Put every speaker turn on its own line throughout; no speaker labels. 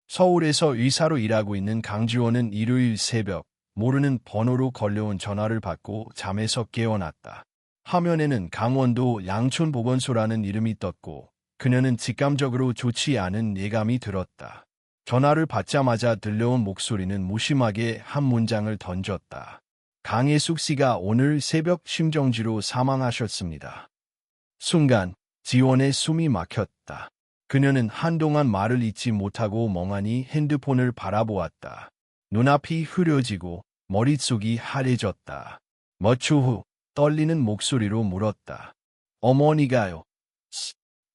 서울에서 의사로 일하고 있는 강지원은 일요일 새벽 모르는 번호로 걸려온 전화를 받고 잠에서 깨어났다. 화면에는 강원도 양촌보건소라는 이름이 떴고 그녀는 직감적으로 좋지 않은 예감이 들었다. 전화를 받자마자 들려온 목소리는 무심하게 한 문장을 던졌다. 강혜숙 씨가 오늘 새벽 심정지로 사망하셨습니다. 순간 지원의 숨이 막혔다. 그녀는 한동안 말을 잇지 못하고 멍하니 핸드폰을 바라보았다. 눈앞이 흐려지고 머릿속이 하얘졌다. 몇 초 후 떨리는 목소리로 물었다. 어머니가요?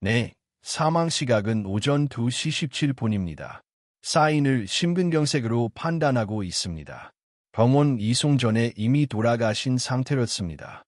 네, 사망 시각은 오전 2시 17분입니다. 사인을 심근경색으로 판단하고 있습니다. 병원 이송 전에 이미 돌아가신 상태였습니다.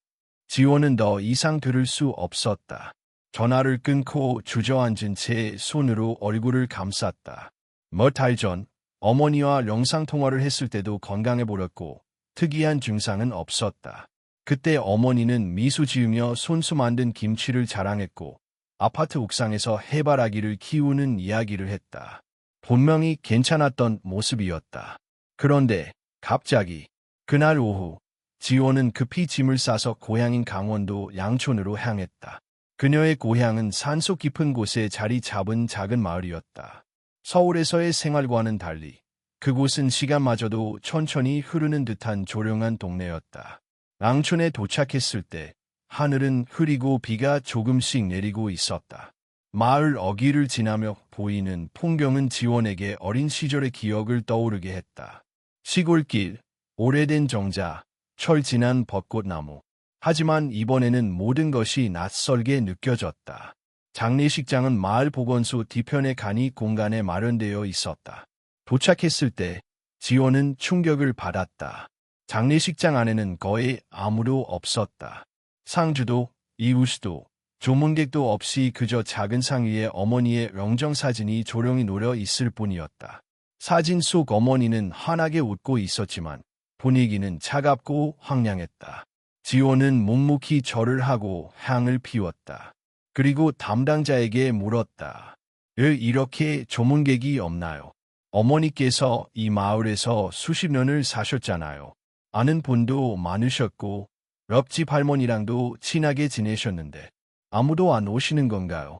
지원은 더 이상 들을 수 없었다. 전화를 끊고 주저앉은 채 손으로 얼굴을 감쌌다. 몇 달 전 어머니와 영상통화를 했을 때도 건강해 보였고 특이한 증상은 없었다. 그때 어머니는 미소 지으며 손수 만든 김치를 자랑했고 아파트 옥상에서 해바라기를 키우는 이야기를 했다. 분명히 괜찮았던 모습이었다. 그런데 갑자기 그날 오후 지원은 급히 짐을 싸서 고향인 강원도 양촌으로 향했다. 그녀의 고향은 산속 깊은 곳에 자리 잡은 작은 마을이었다. 서울에서의 생활과는 달리 그곳은 시간마저도 천천히 흐르는 듯한 조용한 동네였다. 양촌에 도착했을 때 하늘은 흐리고 비가 조금씩 내리고 있었다. 마을 어귀를 지나며 보이는 풍경은 지원에게 어린 시절의 기억을 떠오르게 했다. 시골길, 오래된 정자, 철 지난 벚꽃나무. 하지만 이번에는 모든 것이 낯설게 느껴졌다. 장례식장은 마을 보건소 뒤편의 간이 공간에 마련되어 있었다. 도착했을 때 지원은 충격을 받았다. 장례식장 안에는 거의 아무도 없었다. 상주도, 이웃도, 조문객도 없이 그저 작은 상 위에 어머니의 영정사진이 조용히 놓여 있을 뿐이었다. 사진 속 어머니는 환하게 웃고 있었지만 분위기는 차갑고 황량했다. 지원은 묵묵히 절을 하고 향을 피웠다. 그리고 담당자에게 물었다. 왜 이렇게 조문객이 없나요? 어머니께서 이 마을에서 수십 년을 사셨잖아요. 아는 분도 많으셨고 옆집 할머니랑도 친하게 지내셨는데 아무도 안 오시는 건가요?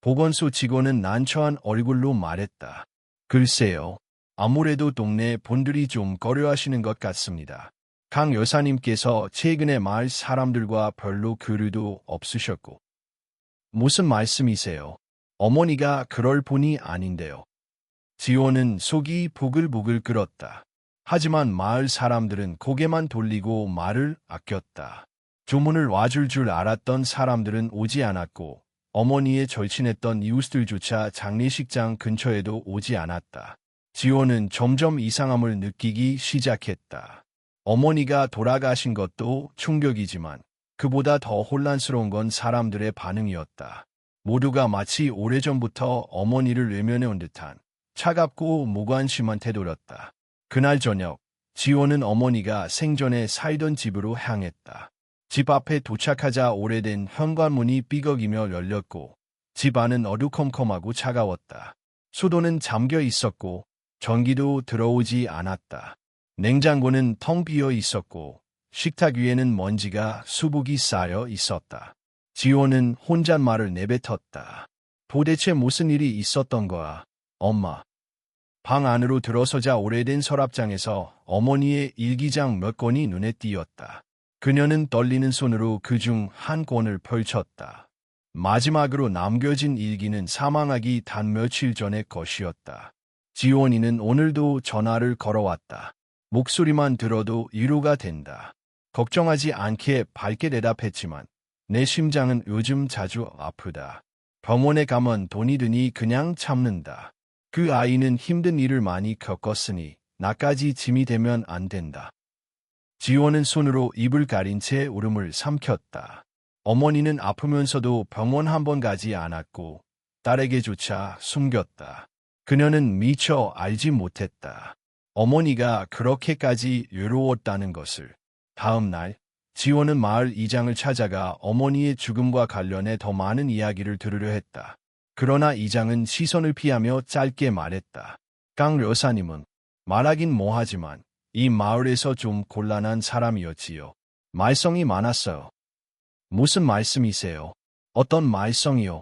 보건소 직원은 난처한 얼굴로 말했다. 글쎄요. 아무래도 동네 분들이 좀 꺼려하시는 것 같습니다. 강 여사님께서 최근에 마을 사람들과 별로 교류도 없으셨고. 무슨 말씀이세요? 어머니가 그럴 분이 아닌데요. 지원은 속이 부글부글 끓었다. 하지만 마을 사람들은 고개만 돌리고 말을 아꼈다. 조문을 와줄 줄 알았던 사람들은 오지 않았고 어머니의 절친했던 이웃들조차 장례식장 근처에도 오지 않았다. 지원은 점점 이상함을 느끼기 시작했다. 어머니가 돌아가신 것도 충격이지만 그보다 더 혼란스러운 건 사람들의 반응이었다. 모두가 마치 오래전부터 어머니를 외면해온 듯한 차갑고 무관심한 태도였다. 그날 저녁, 지원은 어머니가 생전에 살던 집으로 향했다. 집 앞에 도착하자 오래된 현관문이 삐걱이며 열렸고 집 안은 어두컴컴하고 차가웠다. 수도는 잠겨 있었고 전기도 들어오지 않았다. 냉장고는 텅 비어 있었고 식탁 위에는 먼지가 수북이 쌓여 있었다. 지호는 혼잣말을 내뱉었다. 도대체 무슨 일이 있었던 거야, 엄마? 방 안으로 들어서자 오래된 서랍장에서 어머니의 일기장 몇 권이 눈에 띄었다. 그녀는 떨리는 손으로 그중 한 권을 펼쳤다. 마지막으로 남겨진 일기는 사망하기 단 며칠 전의 것이었다. 지원이는 오늘도 전화를 걸어왔다. 목소리만 들어도 위로가 된다. 걱정하지 않게 밝게 대답했지만 내 심장은 요즘 자주 아프다. 병원에 가면 돈이 드니 그냥 참는다. 그 아이는 힘든 일을 많이 겪었으니 나까지 짐이 되면 안 된다. 지원은 손으로 입을 가린 채 울음을 삼켰다. 어머니는 아프면서도 병원 한 번 가지 않았고 딸에게조차 숨겼다. 그녀는 미처 알지 못했다. 어머니가 그렇게까지 외로웠다는 것을. 다음 날, 지원은 마을 이장을 찾아가 어머니의 죽음과 관련해 더 많은 이야기를 들으려 했다. 그러나 이장은 시선을 피하며 짧게 말했다. 강 여사님은 말하긴 뭐하지만 이 마을에서 좀 곤란한 사람이었지요. 말썽이 많았어요. 무슨 말씀이세요? 어떤 말썽이요?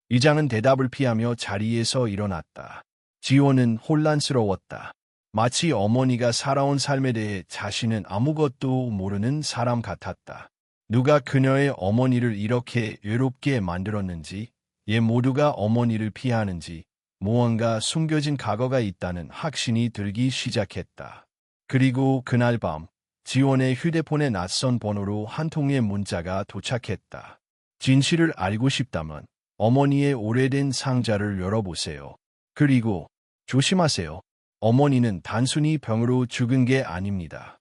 이장은 대답을 피하며 자리에서 일어났다. 지호는 혼란스러웠다. 마치 어머니가 살아온 삶에 대해 자신은 아무것도 모르는 사람 같았다. 누가 그녀의 어머니를 이렇게 외롭게 만들었는지, 얘 모두가 어머니를 피하는지, 무언가 숨겨진 과거가 있다는 확신이 들기 시작했다. 그리고 그날 밤, 지원의 휴대폰에 낯선 번호로 한 통의 문자가 도착했다. 진실을 알고 싶다면 어머니의 오래된 상자를 열어보세요. 그리고 조심하세요. 어머니는 단순히 병으로 죽은 게 아닙니다.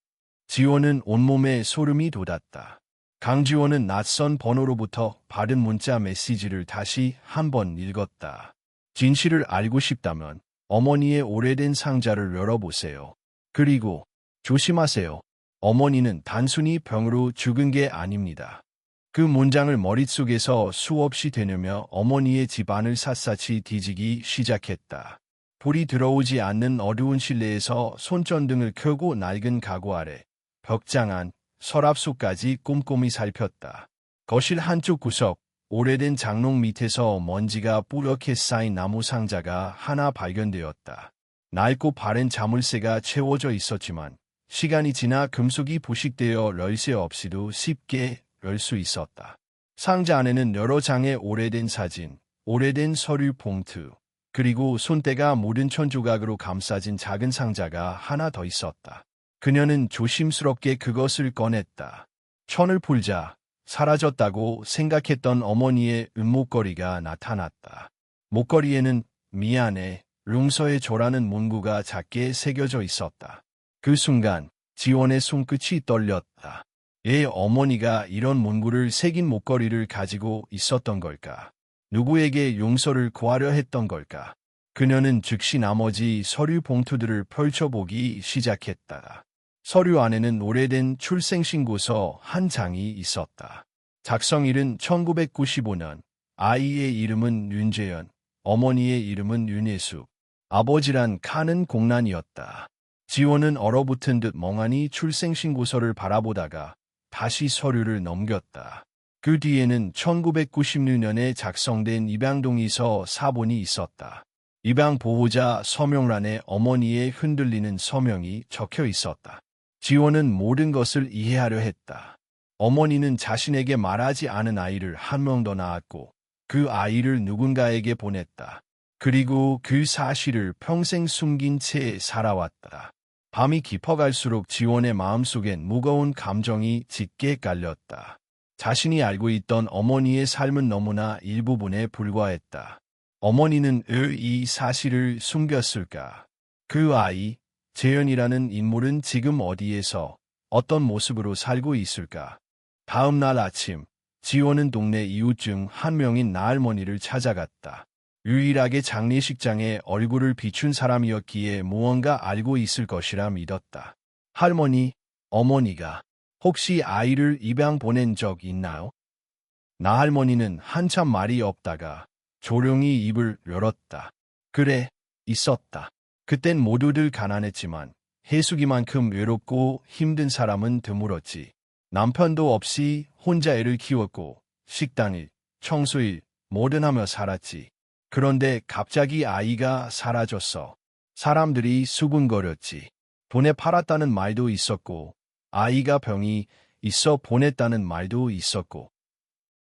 지원은 온몸에 소름이 돋았다. 강지원은 낯선 번호로부터 받은 문자 메시지를 다시 한번 읽었다. 진실을 알고 싶다면 어머니의 오래된 상자를 열어보세요. 그리고 조심하세요. 어머니는 단순히 병으로 죽은 게 아닙니다. 그 문장을 머릿속에서 수없이 되뇌며 어머니의 집안을 샅샅이 뒤지기 시작했다. 불이 들어오지 않는 어두운 실내에서 손전등을 켜고 낡은 가구 아래 벽장 안 서랍속까지 꼼꼼히 살폈다. 거실 한쪽 구석, 오래된 장롱 밑에서 먼지가 뿌옇게 쌓인 나무 상자가 하나 발견되었다. 낡고 바랜 자물쇠가 채워져 있었지만 시간이 지나 금속이 부식되어 열쇠 없이도 쉽게 열 수 있었다. 상자 안에는 여러 장의 오래된 사진, 오래된 서류 봉투, 그리고 손때가 묻은 천조각으로 감싸진 작은 상자가 하나 더 있었다. 그녀는 조심스럽게 그것을 꺼냈다. 천을 풀자 사라졌다고 생각했던 어머니의 은목걸이가 나타났다. 목걸이에는 미안해, 룽서에 조라는 문구가 작게 새겨져 있었다. 그 순간 지원의 손끝이 떨렸다. 얘 어머니가 이런 문구를 새긴 목걸이를 가지고 있었던 걸까? 누구에게 용서를 구하려 했던 걸까? 그녀는 즉시 나머지 서류 봉투들을 펼쳐보기 시작했다. 서류 안에는 오래된 출생신고서 한 장이 있었다. 작성일은 1995년, 아이의 이름은 윤재현, 어머니의 이름은 윤혜숙, 아버지란 칸은 공란이었다. 지원은 얼어붙은 듯 멍하니 출생신고서를 바라보다가 다시 서류를 넘겼다. 그 뒤에는 1996년에 작성된 입양동의서 사본이 있었다. 입양 보호자 서명란에 어머니의 흔들리는 서명이 적혀 있었다. 지원은 모든 것을 이해하려 했다. 어머니는 자신에게 말하지 않은 아이를 한 명 더 낳았고 그 아이를 누군가에게 보냈다. 그리고 그 사실을 평생 숨긴 채 살아왔다. 밤이 깊어갈수록 지원의 마음속엔 무거운 감정이 짙게 깔렸다. 자신이 알고 있던 어머니의 삶은 너무나 일부분에 불과했다. 어머니는 왜 이 사실을 숨겼을까? 그 아이, 재현이라는 인물은 지금 어디에서 어떤 모습으로 살고 있을까? 다음 날 아침, 지원은 동네 이웃 중 한 명인 나할머니를 찾아갔다. 유일하게 장례식장에 얼굴을 비춘 사람이었기에 무언가 알고 있을 것이라 믿었다. 할머니, 어머니가 혹시 아이를 입양 보낸 적 있나요? 나할머니는 한참 말이 없다가 조용히 입을 열었다. 그래, 있었다. 그땐 모두들 가난했지만 혜숙이만큼 외롭고 힘든 사람은 드물었지. 남편도 없이 혼자 애를 키웠고 식당일, 청소일, 뭐든 하며 살았지. 그런데 갑자기 아이가 사라졌어. 사람들이 수군거렸지. 돈에 팔았다는 말도 있었고 아이가 병이 있어 보냈다는 말도 있었고.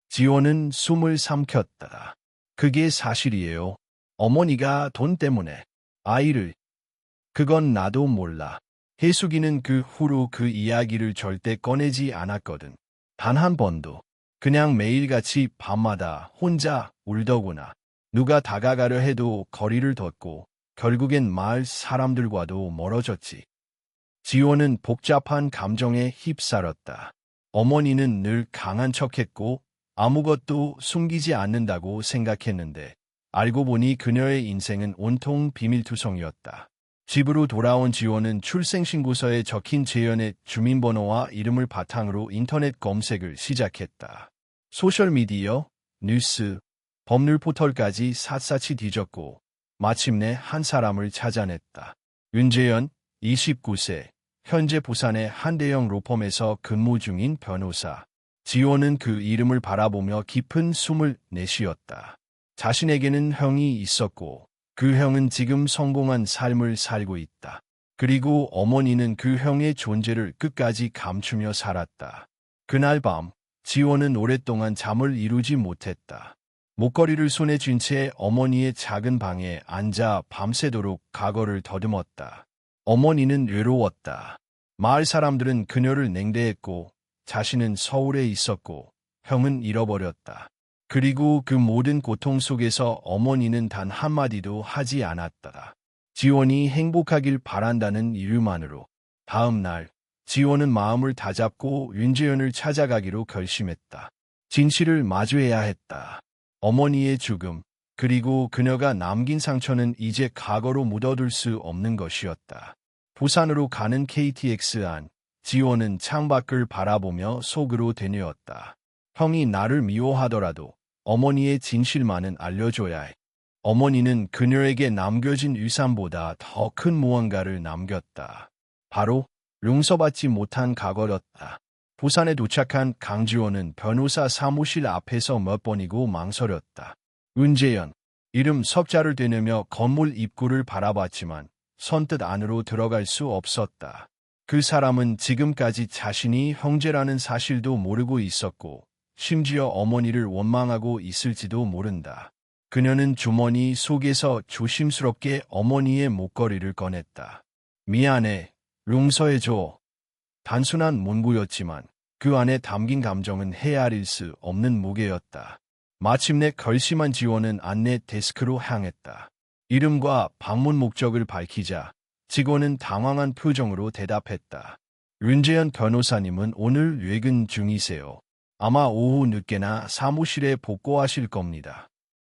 지호는 숨을 삼켰다. 그게 사실이에요. 어머니가 돈 때문에 아이를. 그건 나도 몰라. 혜숙이는 그 후로 그 이야기를 절대 꺼내지 않았거든. 단 한 번도. 그냥 매일같이 밤마다 혼자 울더구나. 누가 다가가려 해도 거리를 뒀고 결국엔 마을 사람들과도 멀어졌지. 지호는 복잡한 감정에 휩싸였다. 어머니는 늘 강한 척했고 아무것도 숨기지 않는다고 생각했는데 알고 보니 그녀의 인생은 온통 비밀투성이었다. 집으로 돌아온 지호는 출생신고서에 적힌 재현의 주민번호와 이름을 바탕으로 인터넷 검색을 시작했다. 소셜미디어, 뉴스, 법률 포털까지 샅샅이 뒤졌고 마침내 한 사람을 찾아냈다. 윤재현, 29세, 현재 부산의 한 대형 로펌에서 근무 중인 변호사. 지호는 그 이름을 바라보며 깊은 숨을 내쉬었다. 자신에게는 형이 있었고 그 형은 지금 성공한 삶을 살고 있다. 그리고 어머니는 그 형의 존재를 끝까지 감추며 살았다. 그날 밤, 지호는 오랫동안 잠을 이루지 못했다. 목걸이를 손에 쥔 채 어머니의 작은 방에 앉아 밤새도록 과거를 더듬었다. 어머니는 외로웠다. 마을 사람들은 그녀를 냉대했고 자신은 서울에 있었고 형은 잃어버렸다. 그리고 그 모든 고통 속에서 어머니는 단 한마디도 하지 않았다. 지원이 행복하길 바란다는 이유만으로. 다음 날, 지원은 마음을 다잡고 윤재현을 찾아가기로 결심했다. 진실을 마주해야 했다. 어머니의 죽음, 그리고 그녀가 남긴 상처는 이제 과거로 묻어둘 수 없는 것이었다. 부산으로 가는 KTX 안, 지원은 창밖을 바라보며 속으로 되뇌었다. 형이 나를 미워하더라도 어머니의 진실만은 알려줘야 해. 어머니는 그녀에게 남겨진 유산보다 더 큰 무언가를 남겼다. 바로 용서받지 못한 과거였다. 부산에 도착한 강지원은 변호사 사무실 앞에서 몇 번이고 망설였다. 윤재현, 이름 섭자를 되뇌며 건물 입구를 바라봤지만 선뜻 안으로 들어갈 수 없었다. 그 사람은 지금까지 자신이 형제라는 사실도 모르고 있었고 심지어 어머니를 원망하고 있을지도 모른다. 그녀는 주머니 속에서 조심스럽게 어머니의 목걸이를 꺼냈다. 미안해, 용서해줘. 단순한 문구였지만 그 안에 담긴 감정은 헤아릴 수 없는 무게였다. 마침내 결심한 지원은 안내 데스크로 향했다. 이름과 방문 목적을 밝히자 직원은 당황한 표정으로 대답했다. 윤재현 변호사님은 오늘 외근 중이세요. 아마 오후 늦게나 사무실에 복귀하실 겁니다.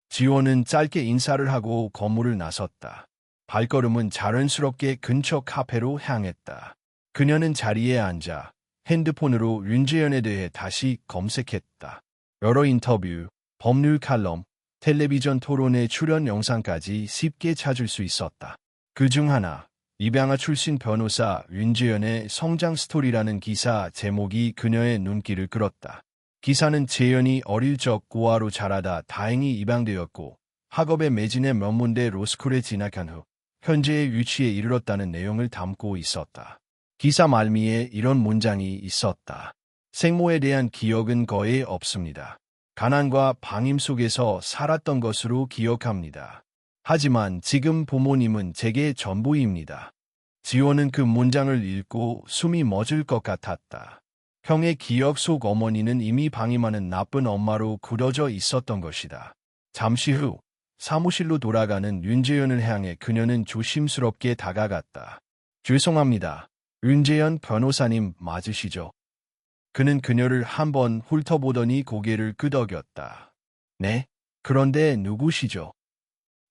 지원은 짧게 인사를 하고 건물을 나섰다. 발걸음은 자연스럽게 근처 카페로 향했다. 그녀는 자리에 앉아 핸드폰으로 윤재현에 대해 다시 검색했다. 여러 인터뷰, 법률 칼럼, 텔레비전 토론회 출연 영상까지 쉽게 찾을 수 있었다. 그중 하나, 입양아 출신 변호사 윤재현의 성장 스토리라는 기사 제목이 그녀의 눈길을 끌었다. 기사는 재현이 어릴 적 고아로 자라다 다행히 입양되었고 학업에 매진해 명문대 로스쿨에 진학한 후 현재의 위치에 이르렀다는 내용을 담고 있었다. 기사 말미에 이런 문장이 있었다. 생모에 대한 기억은 거의 없습니다. 가난과 방임 속에서 살았던 것으로 기억합니다. 하지만 지금 부모님은 제게 전부입니다. 지호는 그 문장을 읽고 숨이 멎을 것 같았다. 형의 기억 속 어머니는 이미 방임하는 나쁜 엄마로 굳어져 있었던 것이다. 잠시 후 사무실로 돌아가는 윤재현을 향해 그녀는 조심스럽게 다가갔다. 죄송합니다. 윤재현 변호사님 맞으시죠? 그는 그녀를 한번 훑어보더니 고개를 끄덕였다. 네? 그런데 누구시죠?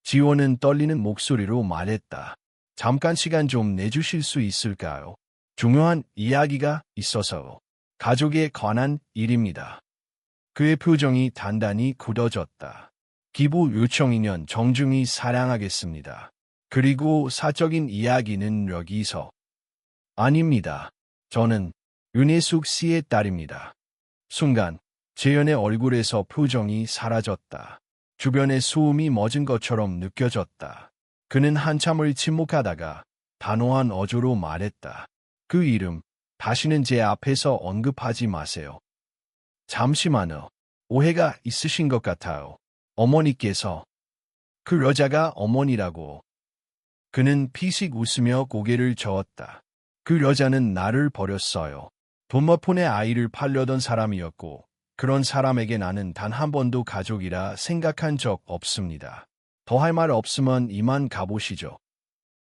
지호는 떨리는 목소리로 말했다. 잠깐 시간 좀 내주실 수 있을까요? 중요한 이야기가 있어서. 가족에 관한 일입니다. 그의 표정이 단단히 굳어졌다. 기부 요청이면 정중히 사양하겠습니다. 그리고 사적인 이야기는 여기서. 아닙니다. 저는 윤혜숙 씨의 딸입니다. 순간 재현의 얼굴에서 표정이 사라졌다. 주변에 소음이 멎은 것처럼 느껴졌다. 그는 한참을 침묵하다가 단호한 어조로 말했다. 그 이름 다시는 제 앞에서 언급하지 마세요. 잠시만요. 오해가 있으신 것 같아요. 어머니께서. 그 여자가 어머니라고. 그는 피식 웃으며 고개를 저었다. 그 여자는 나를 버렸어요. 돈머폰에 아이를 팔려던 사람이었고 그런 사람에게 나는 단 한 번도 가족이라 생각한 적 없습니다. 더 할 말 없으면 이만 가보시죠.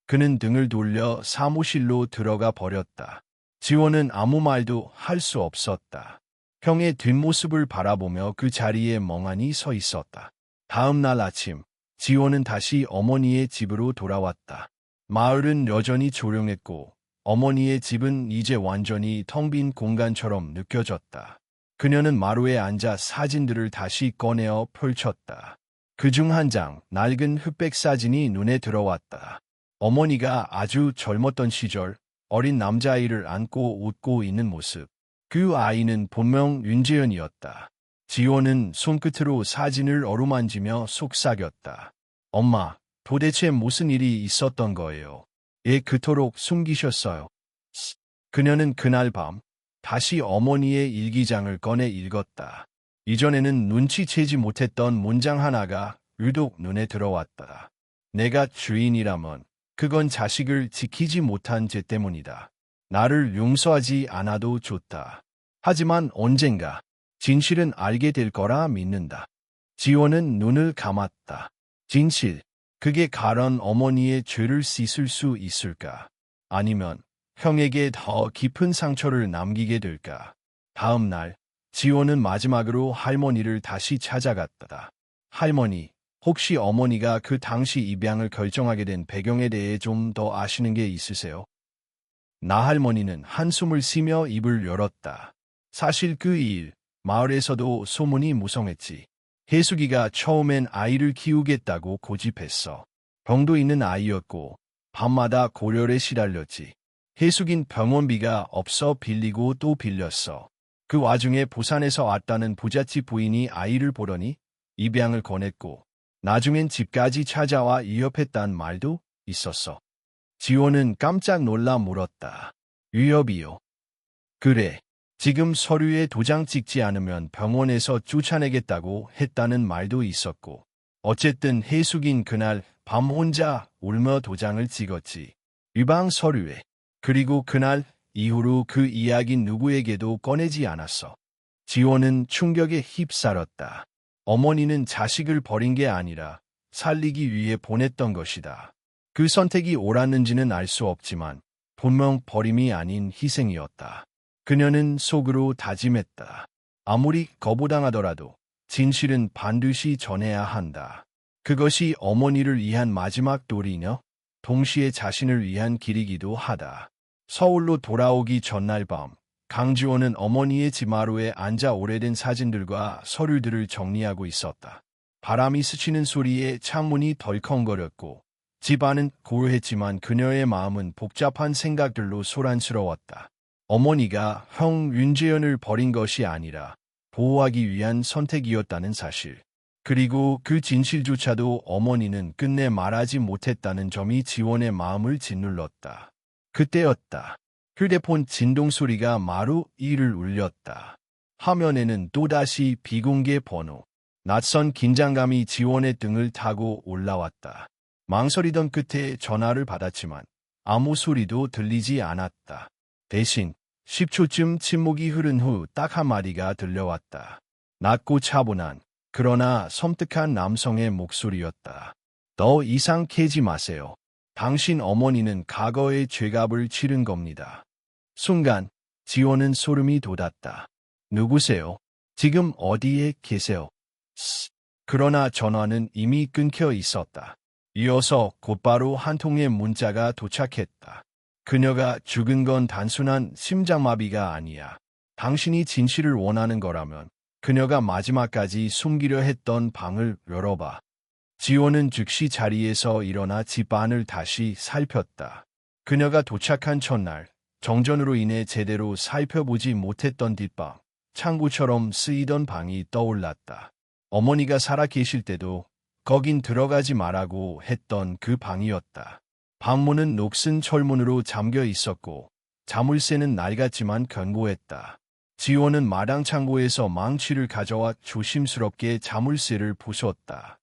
그는 등을 돌려 사무실로 들어가 버렸다. 지원은 아무 말도 할 수 없었다. 형의 뒷모습을 바라보며 그 자리에 멍하니 서 있었다. 다음 날 아침, 지원은 다시 어머니의 집으로 돌아왔다. 마을은 여전히 조용했고 어머니의 집은 이제 완전히 텅 빈 공간처럼 느껴졌다. 그녀는 마루에 앉아 사진들을 다시 꺼내어 펼쳤다. 그중 한 장, 낡은 흑백 사진이 눈에 들어왔다. 어머니가 아주 젊었던 시절 어린 남자아이를 안고 웃고 있는 모습. 그 아이는 분명 윤재현이었다. 지호는 손끝으로 사진을 어루만지며 속삭였다. 엄마, 도대체 무슨 일이 있었던 거예요? 애 그토록 숨기셨어요. 그녀는 그날 밤 다시 어머니의 일기장을 꺼내 읽었다. 이전에는 눈치채지 못했던 문장 하나가 유독 눈에 들어왔다. 내가 주인이라면 그건 자식을 지키지 못한 죄 때문이다. 나를 용서하지 않아도 좋다. 하지만 언젠가 진실은 알게 될 거라 믿는다. 지호는 눈을 감았다. 진실, 그게 가련 어머니의 죄를 씻을 수 있을까? 아니면 형에게 더 깊은 상처를 남기게 될까? 다음 날, 지호는 마지막으로 할머니를 다시 찾아갔다. 할머니, 혹시 어머니가 그 당시 입양을 결정하게 된 배경에 대해 좀 더 아시는 게 있으세요? 나 할머니는 한숨을 쉬며 입을 열었다. 사실 그 일, 마을에서도 소문이 무성했지. 혜숙이가 처음엔 아이를 키우겠다고 고집했어. 병도 있는 아이였고 밤마다 고열에 시달렸지. 혜숙인 병원비가 없어 빌리고 또 빌렸어. 그 와중에 부산에서 왔다는 부잣집 부인이 아이를 보더니 입양을 권했고 나중엔 집까지 찾아와 위협했단 말도 있었어. 지호는 깜짝 놀라 물었다. 위협이요? 그래. 지금 서류에 도장 찍지 않으면 병원에서 쫓아내겠다고 했다는 말도 있었고 어쨌든 혜숙인 그날 밤 혼자 울며 도장을 찍었지. 위방 서류에. 그리고 그날 이후로 그 이야기 누구에게도 꺼내지 않았어. 지호는 충격에 휩싸였다. 어머니는 자식을 버린 게 아니라 살리기 위해 보냈던 것이다. 그 선택이 옳았는지는 알 수 없지만 분명 버림이 아닌 희생이었다. 그녀는 속으로 다짐했다. 아무리 거부당하더라도 진실은 반드시 전해야 한다. 그것이 어머니를 위한 마지막 도리며 동시에 자신을 위한 길이기도 하다. 서울로 돌아오기 전날 밤, 강지호는 어머니의 집 마루에 앉아 오래된 사진들과 서류들을 정리하고 있었다. 바람이 스치는 소리에 창문이 덜컹거렸고 집 안은 고요했지만 그녀의 마음은 복잡한 생각들로 소란스러웠다. 어머니가 형 윤재현을 버린 것이 아니라 보호하기 위한 선택이었다는 사실. 그리고 그 진실조차도 어머니는 끝내 말하지 못했다는 점이 지원의 마음을 짓눌렀다. 그때였다. 휴대폰 진동 소리가 마루 위를 울렸다. 화면에는 또다시 비공개 번호. 낯선 긴장감이 지원의 등을 타고 올라왔다. 망설이던 끝에 전화를 받았지만 아무 소리도 들리지 않았다. 대신 10초쯤 침묵이 흐른 후 딱 한마디가 들려왔다. 낮고 차분한 그러나 섬뜩한 남성의 목소리였다. 더 이상 캐지 마세요. 당신 어머니는 과거의 죄값을 치른 겁니다. 순간 지호는 소름이 돋았다. 누구세요? 지금 어디에 계세요? 그러나 전화는 이미 끊겨 있었다. 이어서 곧바로 한 통의 문자가 도착했다. 그녀가 죽은 건 단순한 심장마비가 아니야. 당신이 진실을 원하는 거라면 그녀가 마지막까지 숨기려 했던 방을 열어봐. 지호는 즉시 자리에서 일어나 집 안을 다시 살폈다. 그녀가 도착한 첫날, 정전으로 인해 제대로 살펴보지 못했던 뒷방, 창구처럼 쓰이던 방이 떠올랐다. 어머니가 살아 계실 때도 거긴 들어가지 말라고 했던 그 방이었다. 방문은 녹슨 철문으로 잠겨 있었고 자물쇠는 낡았지만 견고했다. 지호는 마당 창고에서 망치를 가져와 조심스럽게 자물쇠를 부수었다.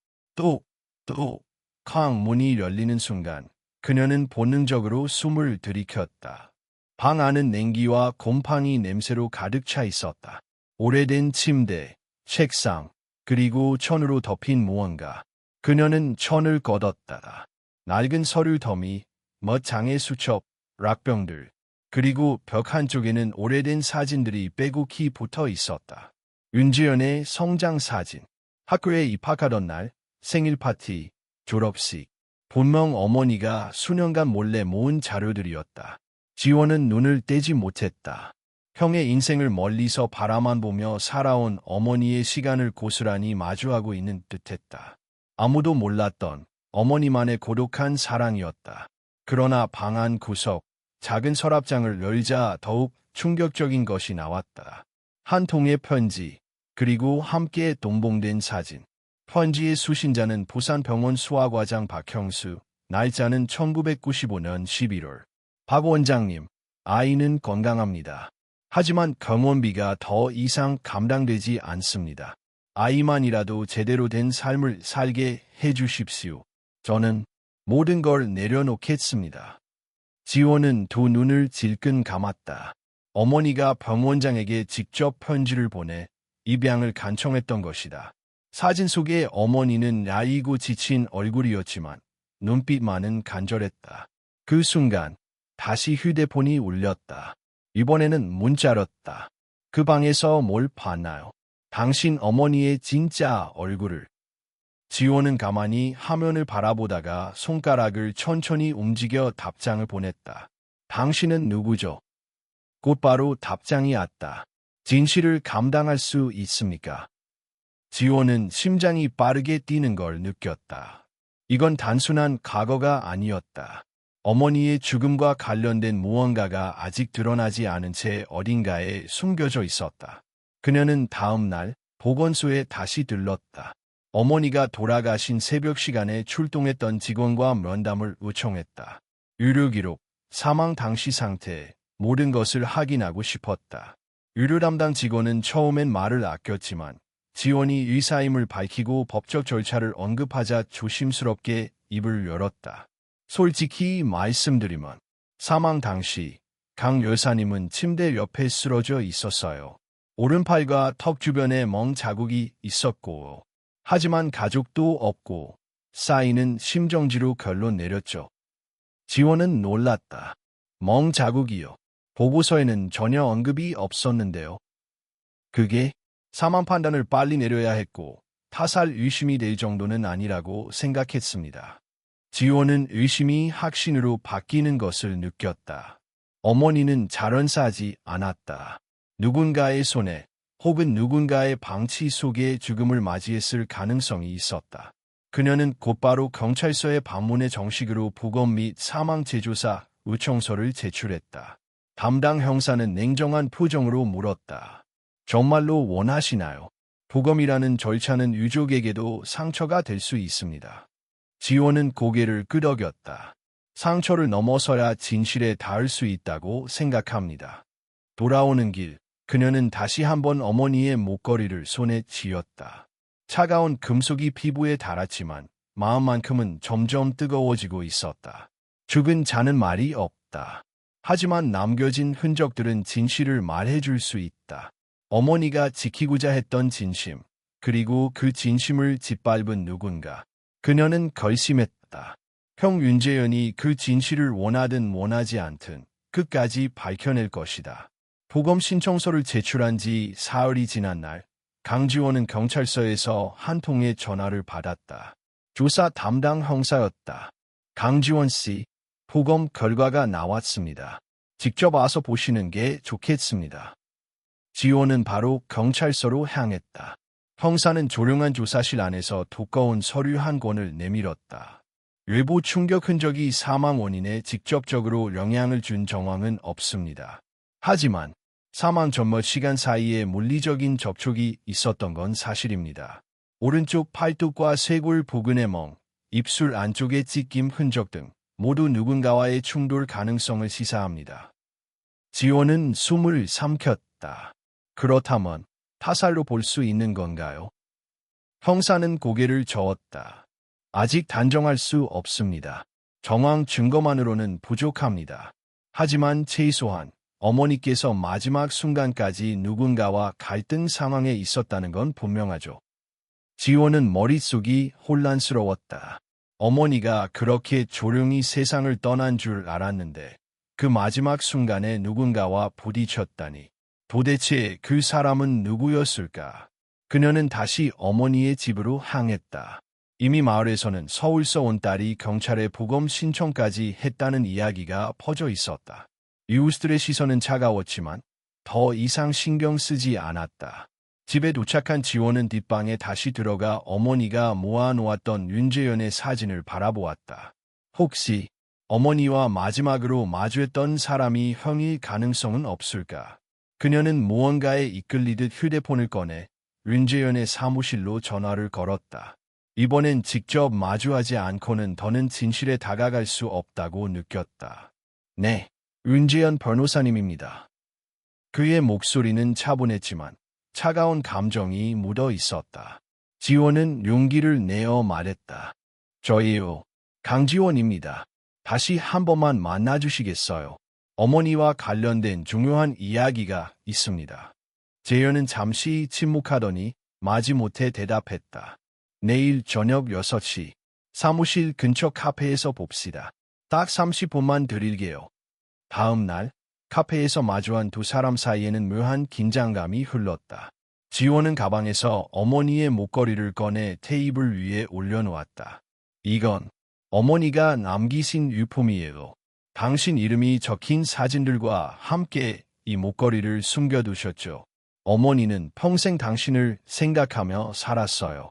쾅 문이 열리는 순간 그녀는 본능적으로 숨을 들이켰다. 방 안은 냉기와 곰팡이 냄새로 가득 차 있었다. 오래된 침대, 책상, 그리고 천으로 덮인 무언가. 그녀는 천을 걷었다. 낡은 서류 더미, 멋장의 수첩, 락병들, 그리고 벽 한쪽에는 오래된 사진들이 빼곡히 붙어 있었다. 윤지연의 성장 사진, 학교에 입학하던 날, 생일 파티, 졸업식, 분명 어머니가 수년간 몰래 모은 자료들이었다. 지원은 눈을 떼지 못했다. 형의 인생을 멀리서 바라만 보며 살아온 어머니의 시간을 고스란히 마주하고 있는 듯했다. 아무도 몰랐던 어머니만의 고독한 사랑이었다. 그러나 방 안 구석, 작은 서랍장을 열자 더욱 충격적인 것이 나왔다. 한 통의 편지, 그리고 함께 동봉된 사진. 편지의 수신자는 부산병원 수화과장 박형수, 날짜는 1995년 11월. 박 원장님, 아이는 건강합니다. 하지만 병원비가 더 이상 감당되지 않습니다. 아이만이라도 제대로 된 삶을 살게 해주십시오. 저는 모든 걸 내려놓겠습니다. 지호는 두 눈을 질끈 감았다. 어머니가 병원장에게 직접 편지를 보내 입양을 간청했던 것이다. 사진 속의 어머니는 야이고 지친 얼굴이었지만 눈빛만은 간절했다. 그 순간 다시 휴대폰이 울렸다. 이번에는 문자였다. 그 방에서 뭘 봤나요? 당신 어머니의 진짜 얼굴을. 지호는 가만히 화면을 바라보다가 손가락을 천천히 움직여 답장을 보냈다. 당신은 누구죠? 곧바로 답장이 왔다. 진실을 감당할 수 있습니까? 지호는 심장이 빠르게 뛰는 걸 느꼈다. 이건 단순한 과거가 아니었다. 어머니의 죽음과 관련된 무언가가 아직 드러나지 않은 채 어딘가에 숨겨져 있었다. 그녀는 다음 날 보건소에 다시 들렀다. 어머니가 돌아가신 새벽 시간에 출동했던 직원과 면담을 요청했다. 의료기록, 사망 당시 상태, 모든 것을 확인하고 싶었다. 의료 담당 직원은 처음엔 말을 아꼈지만 지원이 의사임을 밝히고 법적 절차를 언급하자 조심스럽게 입을 열었다. 솔직히 말씀드리면 사망 당시 강 여사님은 침대 옆에 쓰러져 있었어요. 오른팔과 턱 주변에 멍 자국이 있었고 하지만 가족도 없고 쌓이는 심정지로 결론 내렸죠. 지원은 놀랐다. 멍 자국이요. 보고서에는 전혀 언급이 없었는데요. 그게 사망 판단을 빨리 내려야 했고 타살 의심이 될 정도는 아니라고 생각했습니다. 지호는 의심이 확신으로 바뀌는 것을 느꼈다. 어머니는 자연사하지 않았다. 누군가의 손에 혹은 누군가의 방치 속에 죽음을 맞이했을 가능성이 있었다. 그녀는 곧바로 경찰서에 방문해 정식으로 부검 및 사망 재조사 요청서를 제출했다. 담당 형사는 냉정한 표정으로 물었다. 정말로 원하시나요? 부검이라는 절차는 유족에게도 상처가 될 수 있습니다. 지호는 고개를 끄덕였다. 상처를 넘어서야 진실에 닿을 수 있다고 생각합니다. 돌아오는 길, 그녀는 다시 한번 어머니의 목걸이를 손에 쥐었다. 차가운 금속이 피부에 닿았지만 마음만큼은 점점 뜨거워지고 있었다. 죽은 자는 말이 없다. 하지만 남겨진 흔적들은 진실을 말해줄 수 있다. 어머니가 지키고자 했던 진심, 그리고 그 진심을 짓밟은 누군가. 그녀는 결심했다. 형 윤재현이 그 진실을 원하든 원하지 않든 끝까지 밝혀낼 것이다. 부검 신청서를 제출한 지 사흘이 지난 날, 강지원은 경찰서에서 한 통의 전화를 받았다. 조사 담당 형사였다. 강지원 씨, 부검 결과가 나왔습니다. 직접 와서 보시는 게 좋겠습니다. 지호는 바로 경찰서로 향했다. 형사는 조용한 조사실 안에서 두꺼운 서류 한 권을 내밀었다. 외부 충격 흔적이 사망 원인에 직접적으로 영향을 준 정황은 없습니다. 하지만 사망 전 몇 시간 사이에 물리적인 접촉이 있었던 건 사실입니다. 오른쪽 팔뚝과 쇄골 부근의 멍, 입술 안쪽의 찢김 흔적 등 모두 누군가와의 충돌 가능성을 시사합니다. 지호는 숨을 삼켰다. 그렇다면 타살로 볼 수 있는 건가요? 형사는 고개를 저었다. 아직 단정할 수 없습니다. 정황 증거만으로는 부족합니다. 하지만 최소한 어머니께서 마지막 순간까지 누군가와 갈등 상황에 있었다는 건 분명하죠. 지호는 머릿속이 혼란스러웠다. 어머니가 그렇게 조용히 세상을 떠난 줄 알았는데 그 마지막 순간에 누군가와 부딪혔다니. 도대체 그 사람은 누구였을까? 그녀는 다시 어머니의 집으로 향했다. 이미 마을에서는 서울서 온 딸이 경찰에 부검 신청까지 했다는 이야기가 퍼져 있었다. 이웃들의 시선은 차가웠지만 더 이상 신경 쓰지 않았다. 집에 도착한 지원은 뒷방에 다시 들어가 어머니가 모아놓았던 윤재현의 사진을 바라보았다. 혹시 어머니와 마지막으로 마주했던 사람이 형일 가능성은 없을까? 그녀는 무언가에 이끌리듯 휴대폰을 꺼내 윤재현의 사무실로 전화를 걸었다. 이번엔 직접 마주하지 않고는 더는 진실에 다가갈 수 없다고 느꼈다. 네, 윤재현 변호사님입니다. 그의 목소리는 차분했지만 차가운 감정이 묻어 있었다. 지원은 용기를 내어 말했다. 저예요. 강지원입니다. 다시 한 번만 만나주시겠어요? 어머니와 관련된 중요한 이야기가 있습니다. 재현은 잠시 침묵하더니 마지못해 대답했다. 내일 저녁 6시 사무실 근처 카페에서 봅시다. 딱 30분만 드릴게요. 다음 날 카페에서 마주한 두 사람 사이에는 묘한 긴장감이 흘렀다. 지원은 가방에서 어머니의 목걸이를 꺼내 테이블 위에 올려놓았다. 이건 어머니가 남기신 유품이에요. 당신 이름이 적힌 사진들과 함께 이 목걸이를 숨겨두셨죠. 어머니는 평생 당신을 생각하며 살았어요.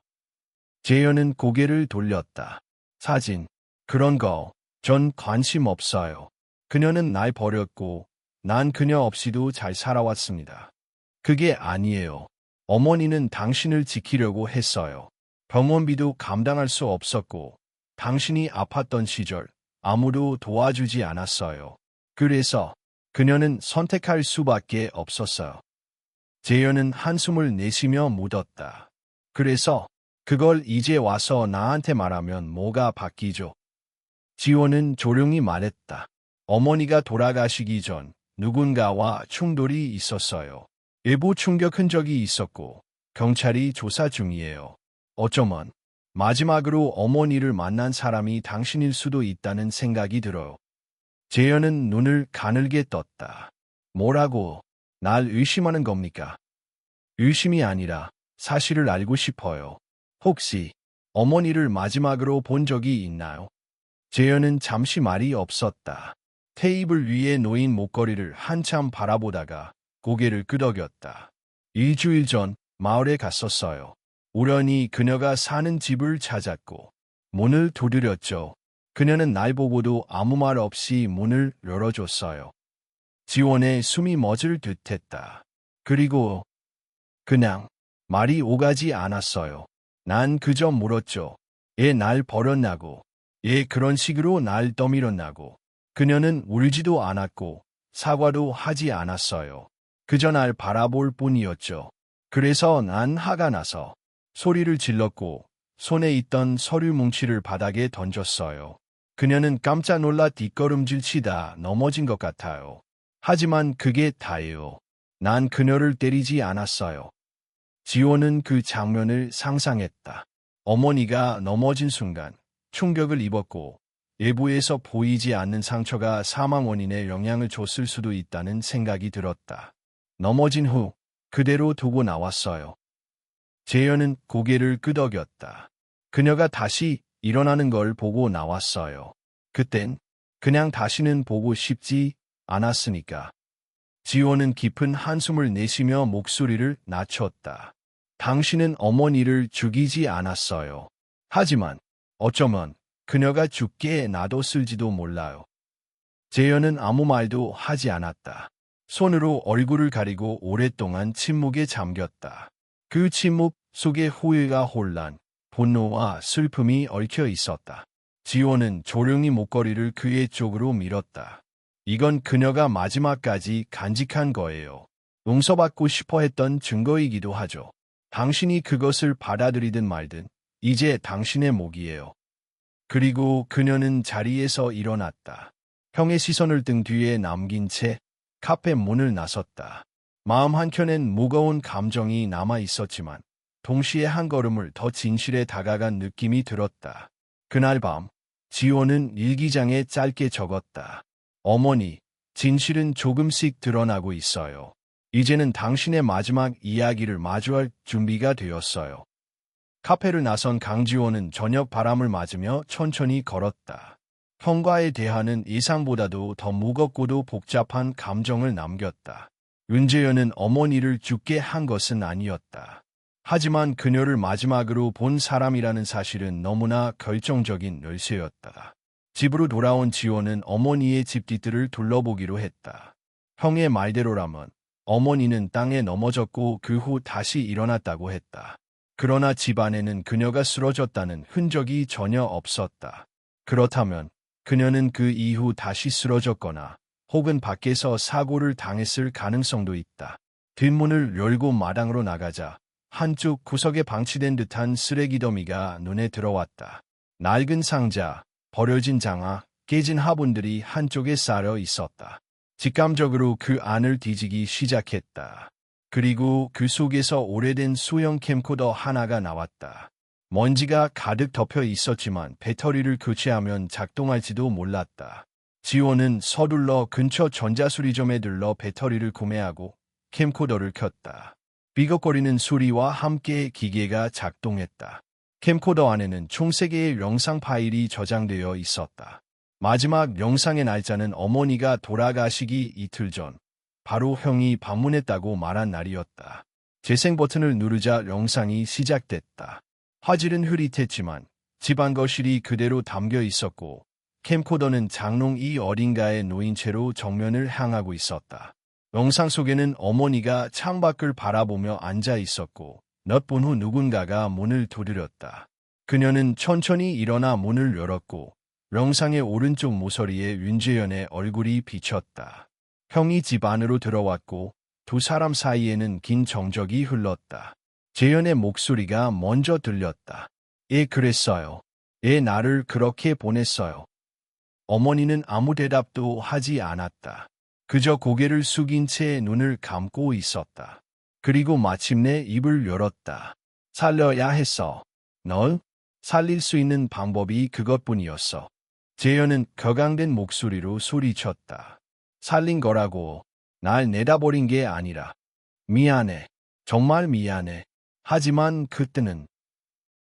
재현은 고개를 돌렸다. 사진, 그런 거 전 관심 없어요. 그녀는 날 버렸고 난 그녀 없이도 잘 살아왔습니다. 그게 아니에요. 어머니는 당신을 지키려고 했어요. 병원비도 감당할 수 없었고 당신이 아팠던 시절 아무도 도와주지 않았어요. 그래서 그녀는 선택할 수밖에 없었어요. 재현은 한숨을 내쉬며 묻었다. 그래서 그걸 이제 와서 나한테 말하면 뭐가 바뀌죠? 지원은 조용히 말했다. 어머니가 돌아가시기 전 누군가와 충돌이 있었어요. 일부 충격 흔적이 있었고 경찰이 조사 중이에요. 어쩌면 마지막으로 어머니를 만난 사람이 당신일 수도 있다는 생각이 들어요. 재현은 눈을 가늘게 떴다. 뭐라고? 날 의심하는 겁니까? 의심이 아니라 사실을 알고 싶어요. 혹시 어머니를 마지막으로 본 적이 있나요? 재현은 잠시 말이 없었다. 테이블 위에 놓인 목걸이를 한참 바라보다가 고개를 끄덕였다. 일주일 전 마을에 갔었어요. 우연히 그녀가 사는 집을 찾았고 문을 두드렸죠. 그녀는 날 보고도 아무 말 없이 문을 열어줬어요. 지원의 숨이 멎을 듯했다. 그리고 그냥 말이 오가지 않았어요. 난 그저 물었죠. 얘 날 버렸냐고. 얘 그런 식으로 날 떠밀었냐고. 그녀는 울지도 않았고 사과도 하지 않았어요. 그저 날 바라볼 뿐이었죠. 그래서 난 화가 나서 소리를 질렀고 손에 있던 서류 뭉치를 바닥에 던졌어요. 그녀는 깜짝 놀라 뒷걸음질 치다 넘어진 것 같아요. 하지만 그게 다예요. 난 그녀를 때리지 않았어요. 지원은 그 장면을 상상했다. 어머니가 넘어진 순간 충격을 입었고 외부에서 보이지 않는 상처가 사망 원인에 영향을 줬을 수도 있다는 생각이 들었다. 넘어진 후 그대로 두고 나왔어요. 재현은 고개를 끄덕였다. 그녀가 다시 일어나는 걸 보고 나왔어요. 그땐 그냥 다시는 보고 싶지 않았으니까. 지원은 깊은 한숨을 내쉬며 목소리를 낮췄다. 당신은 어머니를 죽이지 않았어요. 하지만 어쩌면 그녀가 죽게 놔뒀을지도 몰라요. 재현은 아무 말도 하지 않았다. 손으로 얼굴을 가리고 오랫동안 침묵에 잠겼다. 그 침묵 속에 후회와 혼란, 분노와 슬픔이 얽혀 있었다. 지원은 조용히 목걸이를 그의 쪽으로 밀었다. 이건 그녀가 마지막까지 간직한 거예요. 용서받고 싶어 했던 증거이기도 하죠. 당신이 그것을 받아들이든 말든 이제 당신의 몫이에요. 그리고 그녀는 자리에서 일어났다. 형의 시선을 등 뒤에 남긴 채 카페 문을 나섰다. 마음 한켠엔 무거운 감정이 남아 있었지만 동시에 한 걸음을 더 진실에 다가간 느낌이 들었다. 그날 밤 지원은 일기장에 짧게 적었다. 어머니, 진실은 조금씩 드러나고 있어요. 이제는 당신의 마지막 이야기를 마주할 준비가 되었어요. 카페를 나선 강지원은 저녁 바람을 맞으며 천천히 걸었다. 형과의 대화는 예상보다도 더 무겁고도 복잡한 감정을 남겼다. 윤재현은 어머니를 죽게 한 것은 아니었다. 하지만 그녀를 마지막으로 본 사람이라는 사실은 너무나 결정적인 열쇠였다. 집으로 돌아온 지호는 어머니의 집 뒤뜰을 둘러보기로 했다. 형의 말대로라면 어머니는 땅에 넘어졌고 그 후 다시 일어났다고 했다. 그러나 집 안에는 그녀가 쓰러졌다는 흔적이 전혀 없었다. 그렇다면 그녀는 그 이후 다시 쓰러졌거나 혹은 밖에서 사고를 당했을 가능성도 있다. 뒷문을 열고 마당으로 나가자 한쪽 구석에 방치된 듯한 쓰레기 더미가 눈에 들어왔다. 낡은 상자, 버려진 장화, 깨진 화분들이 한쪽에 쌓여 있었다. 직감적으로 그 안을 뒤지기 시작했다. 그리고 그 속에서 오래된 소형 캠코더 하나가 나왔다. 먼지가 가득 덮여 있었지만 배터리를 교체하면 작동할지도 몰랐다. 지호는 서둘러 근처 전자수리점에 들러 배터리를 구매하고 캠코더를 켰다. 삐걱거리는 소리와 함께 기계가 작동했다. 캠코더 안에는 총 3개의 영상 파일이 저장되어 있었다. 마지막 영상의 날짜는 어머니가 돌아가시기 이틀 전, 바로 형이 방문했다고 말한 날이었다. 재생 버튼을 누르자 영상이 시작됐다. 화질은 흐릿했지만 집안 거실이 그대로 담겨 있었고 캠코더는 장롱이 어딘가에 놓인 채로 정면을 향하고 있었다. 영상 속에는 어머니가 창밖을 바라보며 앉아 있었고 몇 분 후 누군가가 문을 두드렸다. 그녀는 천천히 일어나 문을 열었고 영상의 오른쪽 모서리에 윤재현의 얼굴이 비쳤다. 형이 집 안으로 들어왔고 두 사람 사이에는 긴 정적이 흘렀다. 재현의 목소리가 먼저 들렸다. 예, 그랬어요. 예, 나를 그렇게 보냈어요. 어머니는 아무 대답도 하지 않았다. 그저 고개를 숙인 채 눈을 감고 있었다. 그리고 마침내 입을 열었다. 살려야 했어. 널 살릴 수 있는 방법이 그것뿐이었어. 재현은 격앙된 목소리로 소리쳤다. 살린 거라고. 날 내다버린 게 아니라. 미안해. 정말 미안해. 하지만 그때는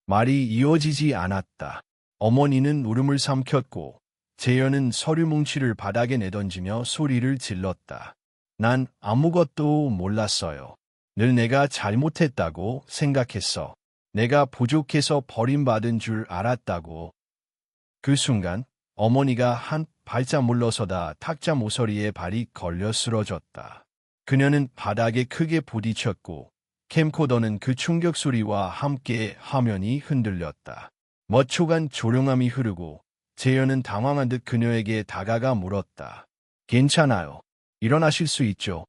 말이 이어지지 않았다. 어머니는 울음을 삼켰고 재현은 서류 뭉치를 바닥에 내던지며 소리를 질렀다. 난 아무것도 몰랐어요. 늘 내가 잘못했다고 생각했어. 내가 부족해서 버림받은 줄 알았다고. 그 순간 어머니가 한 발짝 물러서다 탁자 모서리에 발이 걸려 쓰러졌다. 그녀는 바닥에 크게 부딪혔고 캠코더는 그 충격 소리와 함께 화면이 흔들렸다. 몇 초간 조용함이 흐르고 재현은 당황한 듯 그녀에게 다가가 물었다. 괜찮아요. 일어나실 수 있죠?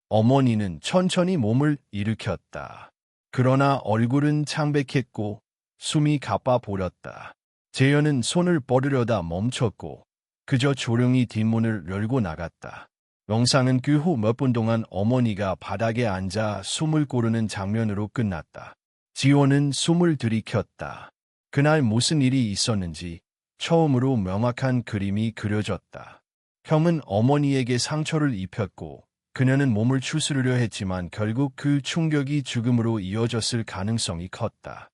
어머니는 천천히 몸을 일으켰다. 그러나 얼굴은 창백했고 숨이 가빠 보렸다. 재현은 손을 뻗으려다 멈췄고 그저 조용히 뒷문을 열고 나갔다. 영상은 그 후 몇 분 동안 어머니가 바닥에 앉아 숨을 고르는 장면으로 끝났다. 지호는 숨을 들이켰다. 그날 무슨 일이 있었는지 처음으로 명확한 그림이 그려졌다. 형은 어머니에게 상처를 입혔고 그녀는 몸을 추스르려 했지만 결국 그 충격이 죽음으로 이어졌을 가능성이 컸다.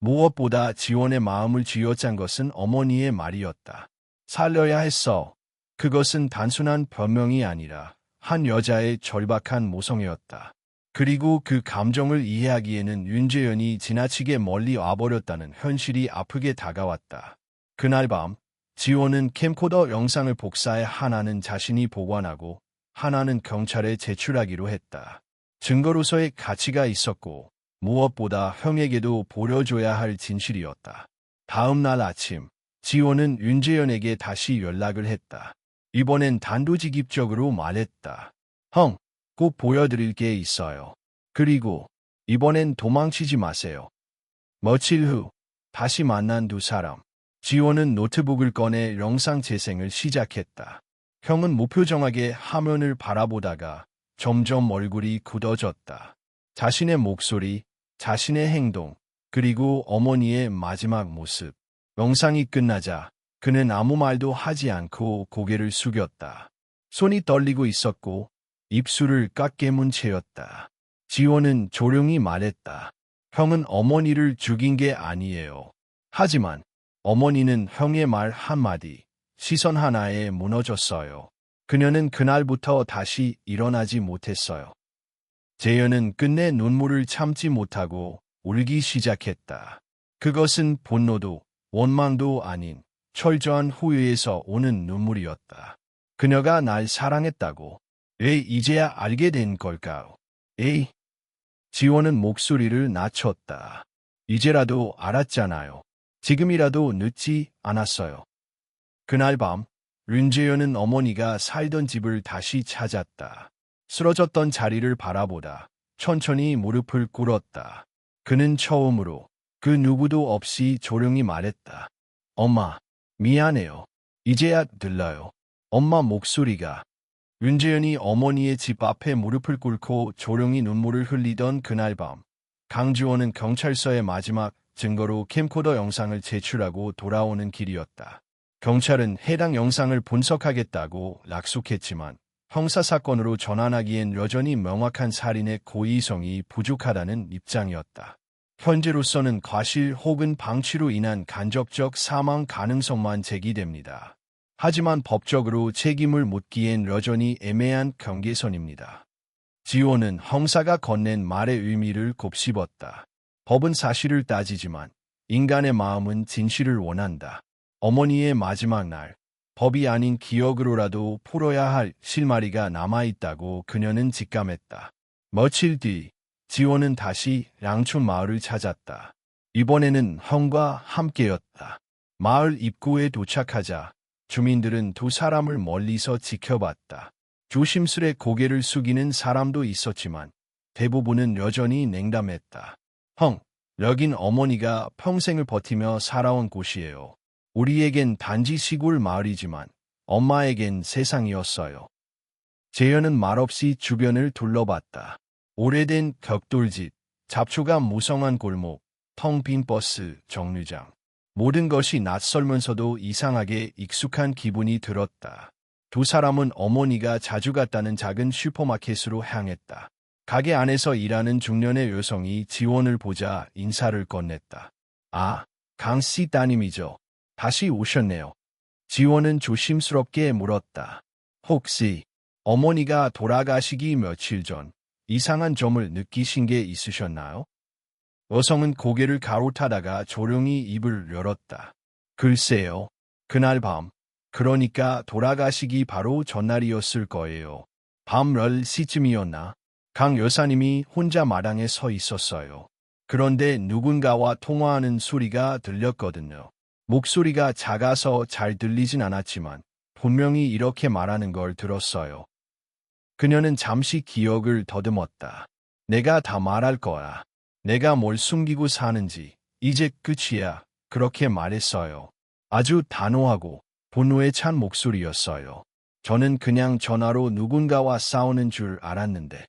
무엇보다 지원의 마음을 쥐어짠 것은 어머니의 말이었다. 살려야 했어. 그것은 단순한 변명이 아니라 한 여자의 절박한 모성애였다. 그리고 그 감정을 이해하기에는 윤재현이 지나치게 멀리 와버렸다는 현실이 아프게 다가왔다. 그날 밤 지호는 캠코더 영상을 복사해 하나는 자신이 보관하고 하나는 경찰에 제출하기로 했다. 증거로서의 가치가 있었고 무엇보다 형에게도 보여줘야 할 진실이었다. 다음 날 아침 지호는 윤재현에게 다시 연락을 했다. 이번엔 단도직입적으로 말했다. 형, 꼭 보여드릴 게 있어요. 그리고 이번엔 도망치지 마세요. 며칠 후 다시 만난 두 사람. 지호는 노트북을 꺼내 영상 재생을 시작했다. 형은 무표정하게 화면을 바라보다가 점점 얼굴이 굳어졌다. 자신의 목소리, 자신의 행동, 그리고 어머니의 마지막 모습. 영상이 끝나자 그는 아무 말도 하지 않고 고개를 숙였다. 손이 떨리고 있었고 입술을 꽉 깨문 채였다. 지호는 조용히 말했다. 형은 어머니를 죽인 게 아니에요. 하지만 어머니는 형의 말 한마디, 시선 하나에 무너졌어요. 그녀는 그날부터 다시 일어나지 못했어요. 재현은 끝내 눈물을 참지 못하고 울기 시작했다. 그것은 분노도 원망도 아닌 철저한 후회에서 오는 눈물이었다. 그녀가 날 사랑했다고. 왜 이제야 알게 된 걸까요? 에이. 지원은 목소리를 낮췄다. 이제라도 알았잖아요. 지금이라도 늦지 않았어요. 그날 밤, 륜재현은 어머니가 살던 집을 다시 찾았다. 쓰러졌던 자리를 바라보다 천천히 무릎을 꿇었다. 그는 처음으로 그 누구도 없이 조용히 말했다. 엄마, 미안해요. 이제야 들려요. 엄마 목소리가. 윤재현이 어머니의 집 앞에 무릎을 꿇고 조용히 눈물을 흘리던 그날 밤, 강지원은 경찰서의 마지막 증거로 캠코더 영상을 제출하고 돌아오는 길이었다. 경찰은 해당 영상을 분석하겠다고 약속했지만 형사사건으로 전환하기엔 여전히 명확한 살인의 고의성이 부족하다는 입장이었다. 현재로서는 과실 혹은 방치로 인한 간접적 사망 가능성만 제기됩니다. 하지만 법적으로 책임을 묻기엔 여전히 애매한 경계선입니다. 지호는 형사가 건넨 말의 의미를 곱씹었다. 법은 사실을 따지지만 인간의 마음은 진실을 원한다. 어머니의 마지막 날, 법이 아닌 기억으로라도 풀어야 할 실마리가 남아있다고 그녀는 직감했다. 며칠 뒤, 지호는 다시 양촌 마을을 찾았다. 이번에는 형과 함께였다. 마을 입구에 도착하자 주민들은 두 사람을 멀리서 지켜봤다. 조심스레 고개를 숙이는 사람도 있었지만 대부분은 여전히 냉담했다. 형, 여긴 어머니가 평생을 버티며 살아온 곳이에요. 우리에겐 단지 시골 마을이지만 엄마에겐 세상이었어요. 재현은 말없이 주변을 둘러봤다. 오래된 벽돌집, 잡초가 무성한 골목, 텅 빈 버스, 정류장. 모든 것이 낯설면서도 이상하게 익숙한 기분이 들었다. 두 사람은 어머니가 자주 갔다는 작은 슈퍼마켓으로 향했다. 가게 안에서 일하는 중년의 여성이 지원을 보자 인사를 건넸다. 아, 강씨 따님이죠. 다시 오셨네요. 지원은 조심스럽게 물었다. 혹시 어머니가 돌아가시기 며칠 전 이상한 점을 느끼신 게 있으셨나요? 여성은 고개를 가로타다가 조용히 입을 열었다. 글쎄요. 그날 밤, 그러니까 돌아가시기 바로 전날이었을 거예요. 밤 10시쯤이었나? 강 여사님이 혼자 마당에 서 있었어요. 그런데 누군가와 통화하는 소리가 들렸거든요. 목소리가 작아서 잘 들리진 않았지만 분명히 이렇게 말하는 걸 들었어요. 그녀는 잠시 기억을 더듬었다. 내가 다 말할 거야. 내가 뭘 숨기고 사는지 이제 끝이야. 그렇게 말했어요. 아주 단호하고 분노에 찬 목소리였어요. 저는 그냥 전화로 누군가와 싸우는 줄 알았는데.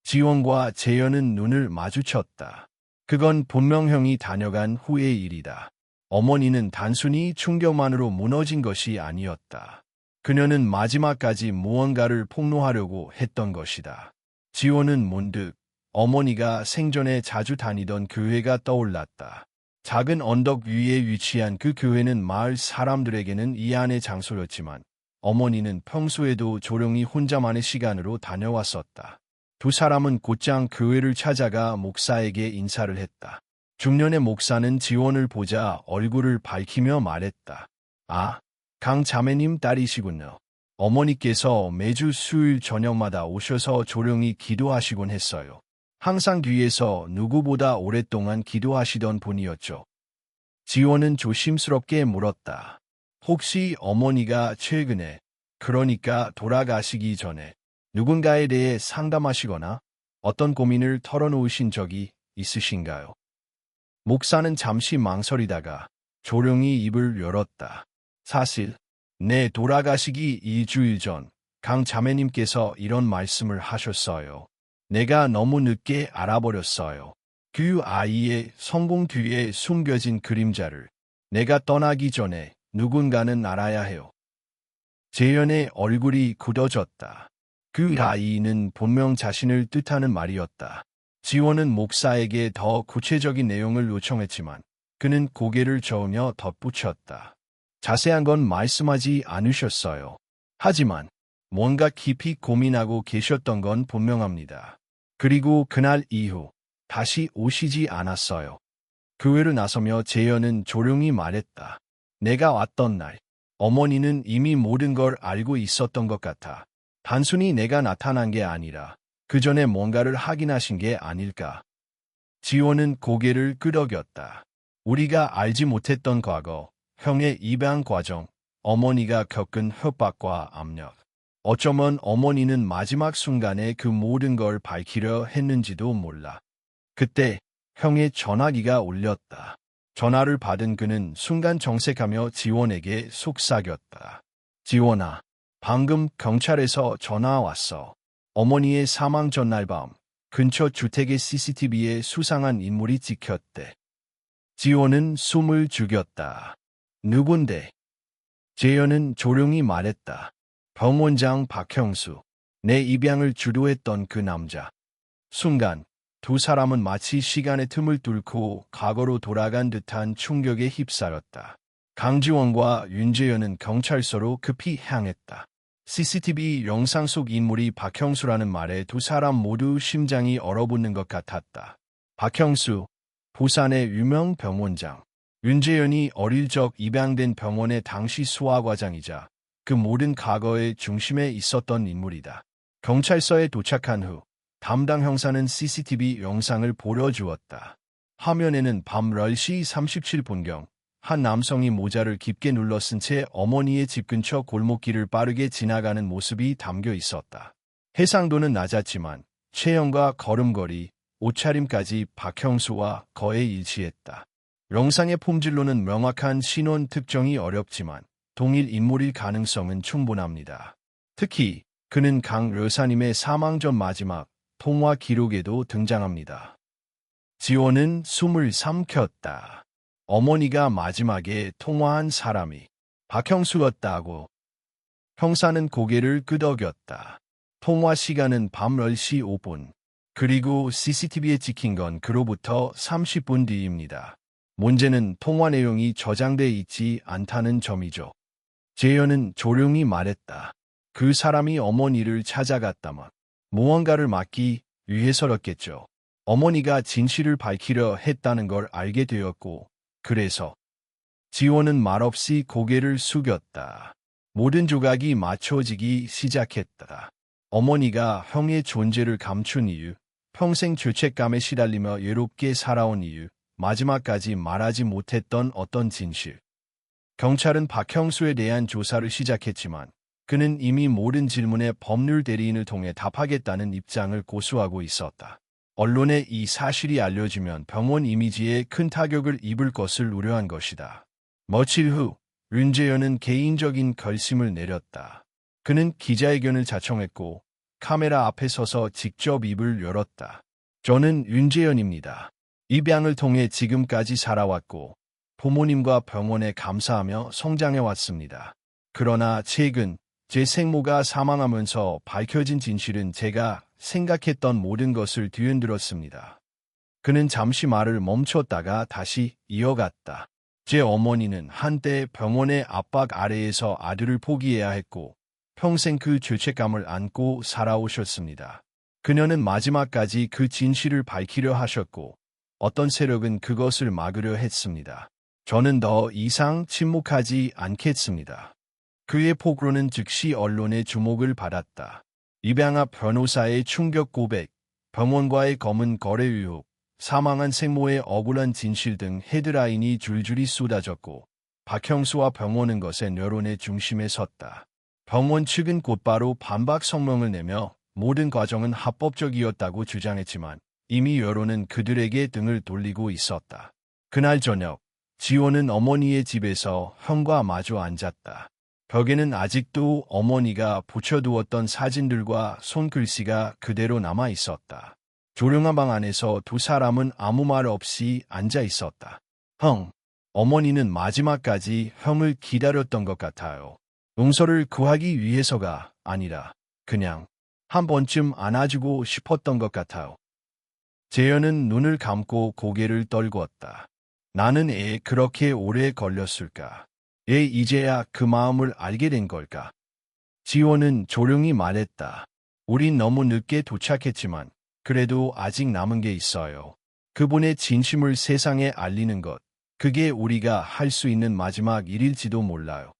지원과 재현은 눈을 마주쳤다. 그건 분명 형이 다녀간 후의 일이다. 어머니는 단순히 충격만으로 무너진 것이 아니었다. 그녀는 마지막까지 무언가를 폭로하려고 했던 것이다. 지호는 문득 어머니가 생전에 자주 다니던 교회가 떠올랐다. 작은 언덕 위에 위치한 그 교회는 마을 사람들에게는 이안의 장소였지만 어머니는 평소에도 조용히 혼자만의 시간으로 다녀왔었다. 두 사람은 곧장 교회를 찾아가 목사에게 인사를 했다. 중년의 목사는 지원을 보자 얼굴을 밝히며 말했다. 아, 강 자매님 딸이시군요. 어머니께서 매주 수요일 저녁마다 오셔서 조용히 기도하시곤 했어요. 항상 뒤에서 누구보다 오랫동안 기도하시던 분이었죠. 지원은 조심스럽게 물었다. 혹시 어머니가 최근에, 그러니까 돌아가시기 전에 누군가에 대해 상담하시거나 어떤 고민을 털어놓으신 적이 있으신가요? 목사는 잠시 망설이다가 조용히 입을 열었다. 사실, 내 돌아가시기 2주일 전 강 자매님께서 이런 말씀을 하셨어요. 내가 너무 늦게 알아버렸어요. 그 아이의 성공 뒤에 숨겨진 그림자를 내가 떠나기 전에 누군가는 알아야 해요. 재현의 얼굴이 굳어졌다. 그 아이는 분명 자신을 뜻하는 말이었다. 지원은 목사에게 더 구체적인 내용을 요청했지만 그는 고개를 저으며 덧붙였다. 자세한 건 말씀하지 않으셨어요. 하지만 뭔가 깊이 고민하고 계셨던 건 분명합니다. 그리고 그날 이후 다시 오시지 않았어요. 교회를 나서며 재현은 조용히 말했다. 내가 왔던 날, 어머니는 이미 모든 걸 알고 있었던 것 같아. 단순히 내가 나타난 게 아니라 그 전에 뭔가를 확인하신 게 아닐까. 지호는 고개를 끄덕였다. 우리가 알지 못했던 과거, 형의 입양 과정, 어머니가 겪은 협박과 압력. 어쩌면 어머니는 마지막 순간에 그 모든 걸 밝히려 했는지도 몰라. 그때 형의 전화기가 울렸다. 전화를 받은 그는 순간 정색하며 지원에게 속삭였다. 지원아, 방금 경찰에서 전화 왔어. 어머니의 사망 전날 밤 근처 주택의 CCTV에 수상한 인물이 찍혔대. 지원은 숨을 죽였다. 누군데? 재현은 조용히 말했다. 병원장 박형수. 내 입양을 주도했던 그 남자. 순간 두 사람은 마치 시간의 틈을 뚫고 과거로 돌아간 듯한 충격에 휩싸였다. 강지원과 윤재현은 경찰서로 급히 향했다. CCTV 영상 속 인물이 박형수라는 말에 두 사람 모두 심장이 얼어붙는 것 같았다. 박형수, 부산의 유명 병원장. 윤재현이 어릴 적 입양된 병원의 당시 수화과장이자 그 모든 과거의 중심에 있었던 인물이다. 경찰서에 도착한 후 담당 형사는 CCTV 영상을 보여주었다. 화면에는 밤 10시 37분경 한 남성이 모자를 깊게 눌러 쓴 채 어머니의 집 근처 골목길을 빠르게 지나가는 모습이 담겨 있었다. 해상도는 낮았지만 체형과 걸음걸이, 옷차림까지 박형수와 거의 일치했다. 영상의 품질로는 명확한 신원 특정이 어렵지만 동일 인물일 가능성은 충분합니다. 특히 그는 강 여사님의 사망 전 마지막 통화 기록에도 등장합니다. 지원은 숨을 삼켰다. 어머니가 마지막에 통화한 사람이 박형수였다고. 형사는 고개를 끄덕였다. 통화 시간은 밤 10시 5분. 그리고 CCTV에 찍힌 건 그로부터 30분 뒤입니다. 문제는 통화 내용이 저장돼 있지 않다는 점이죠. 재현은 조용히 말했다. 그 사람이 어머니를 찾아갔다면 무언가를 막기 위해서였겠죠. 어머니가 진실을 밝히려 했다는 걸 알게 되었고, 그래서 지원은 말없이 고개를 숙였다. 모든 조각이 맞춰지기 시작했다. 어머니가 형의 존재를 감춘 이유, 평생 죄책감에 시달리며 외롭게 살아온 이유, 마지막까지 말하지 못했던 어떤 진실. 경찰은 박형수에 대한 조사를 시작했지만 그는 이미 모든 질문에 법률 대리인을 통해 답하겠다는 입장을 고수하고 있었다. 언론에 이 사실이 알려지면 병원 이미지에 큰 타격을 입을 것을 우려한 것이다. 며칠 후 윤재현은 개인적인 결심을 내렸다. 그는 기자회견을 자청했고 카메라 앞에 서서 직접 입을 열었다. 저는 윤재현입니다. 입양을 통해 지금까지 살아왔고 부모님과 병원에 감사하며 성장해왔습니다. 그러나 최근 제 생모가 사망하면서 밝혀진 진실은 제가 생각했던 모든 것을 뒤흔들었습니다. 그는 잠시 말을 멈췄다가 다시 이어갔다. 제 어머니는 한때 병원의 압박 아래에서 아들을 포기해야 했고 평생 그 죄책감을 안고 살아오셨습니다. 그녀는 마지막까지 그 진실을 밝히려 하셨고 어떤 세력은 그것을 막으려 했습니다. 저는 더 이상 침묵하지 않겠습니다. 그의 폭로는 즉시 언론의 주목을 받았다. 입양아 변호사의 충격 고백, 병원과의 검은 거래 의혹, 사망한 생모의 억울한 진실 등 헤드라인이 줄줄이 쏟아졌고 박형수와 병원은 것의 여론의 중심에 섰다. 병원 측은 곧바로 반박 성명을 내며 모든 과정은 합법적이었다고 주장했지만 이미 여론은 그들에게 등을 돌리고 있었다. 그날 저녁, 지호는 어머니의 집에서 형과 마주 앉았다. 벽에는 아직도 어머니가 붙여두었던 사진들과 손글씨가 그대로 남아 있었다. 조용한 방 안에서 두 사람은 아무 말 없이 앉아 있었다. 형, 어머니는 마지막까지 형을 기다렸던 것 같아요. 용서를 구하기 위해서가 아니라 그냥 한 번쯤 안아주고 싶었던 것 같아요. 재현은 눈을 감고 고개를 떨구었다. 나는 애 그렇게 오래 걸렸을까? 애 이제야 그 마음을 알게 된 걸까? 지원은 조용히 말했다. 우린 너무 늦게 도착했지만 그래도 아직 남은 게 있어요. 그분의 진심을 세상에 알리는 것. 그게 우리가 할 수 있는 마지막 일일지도 몰라요.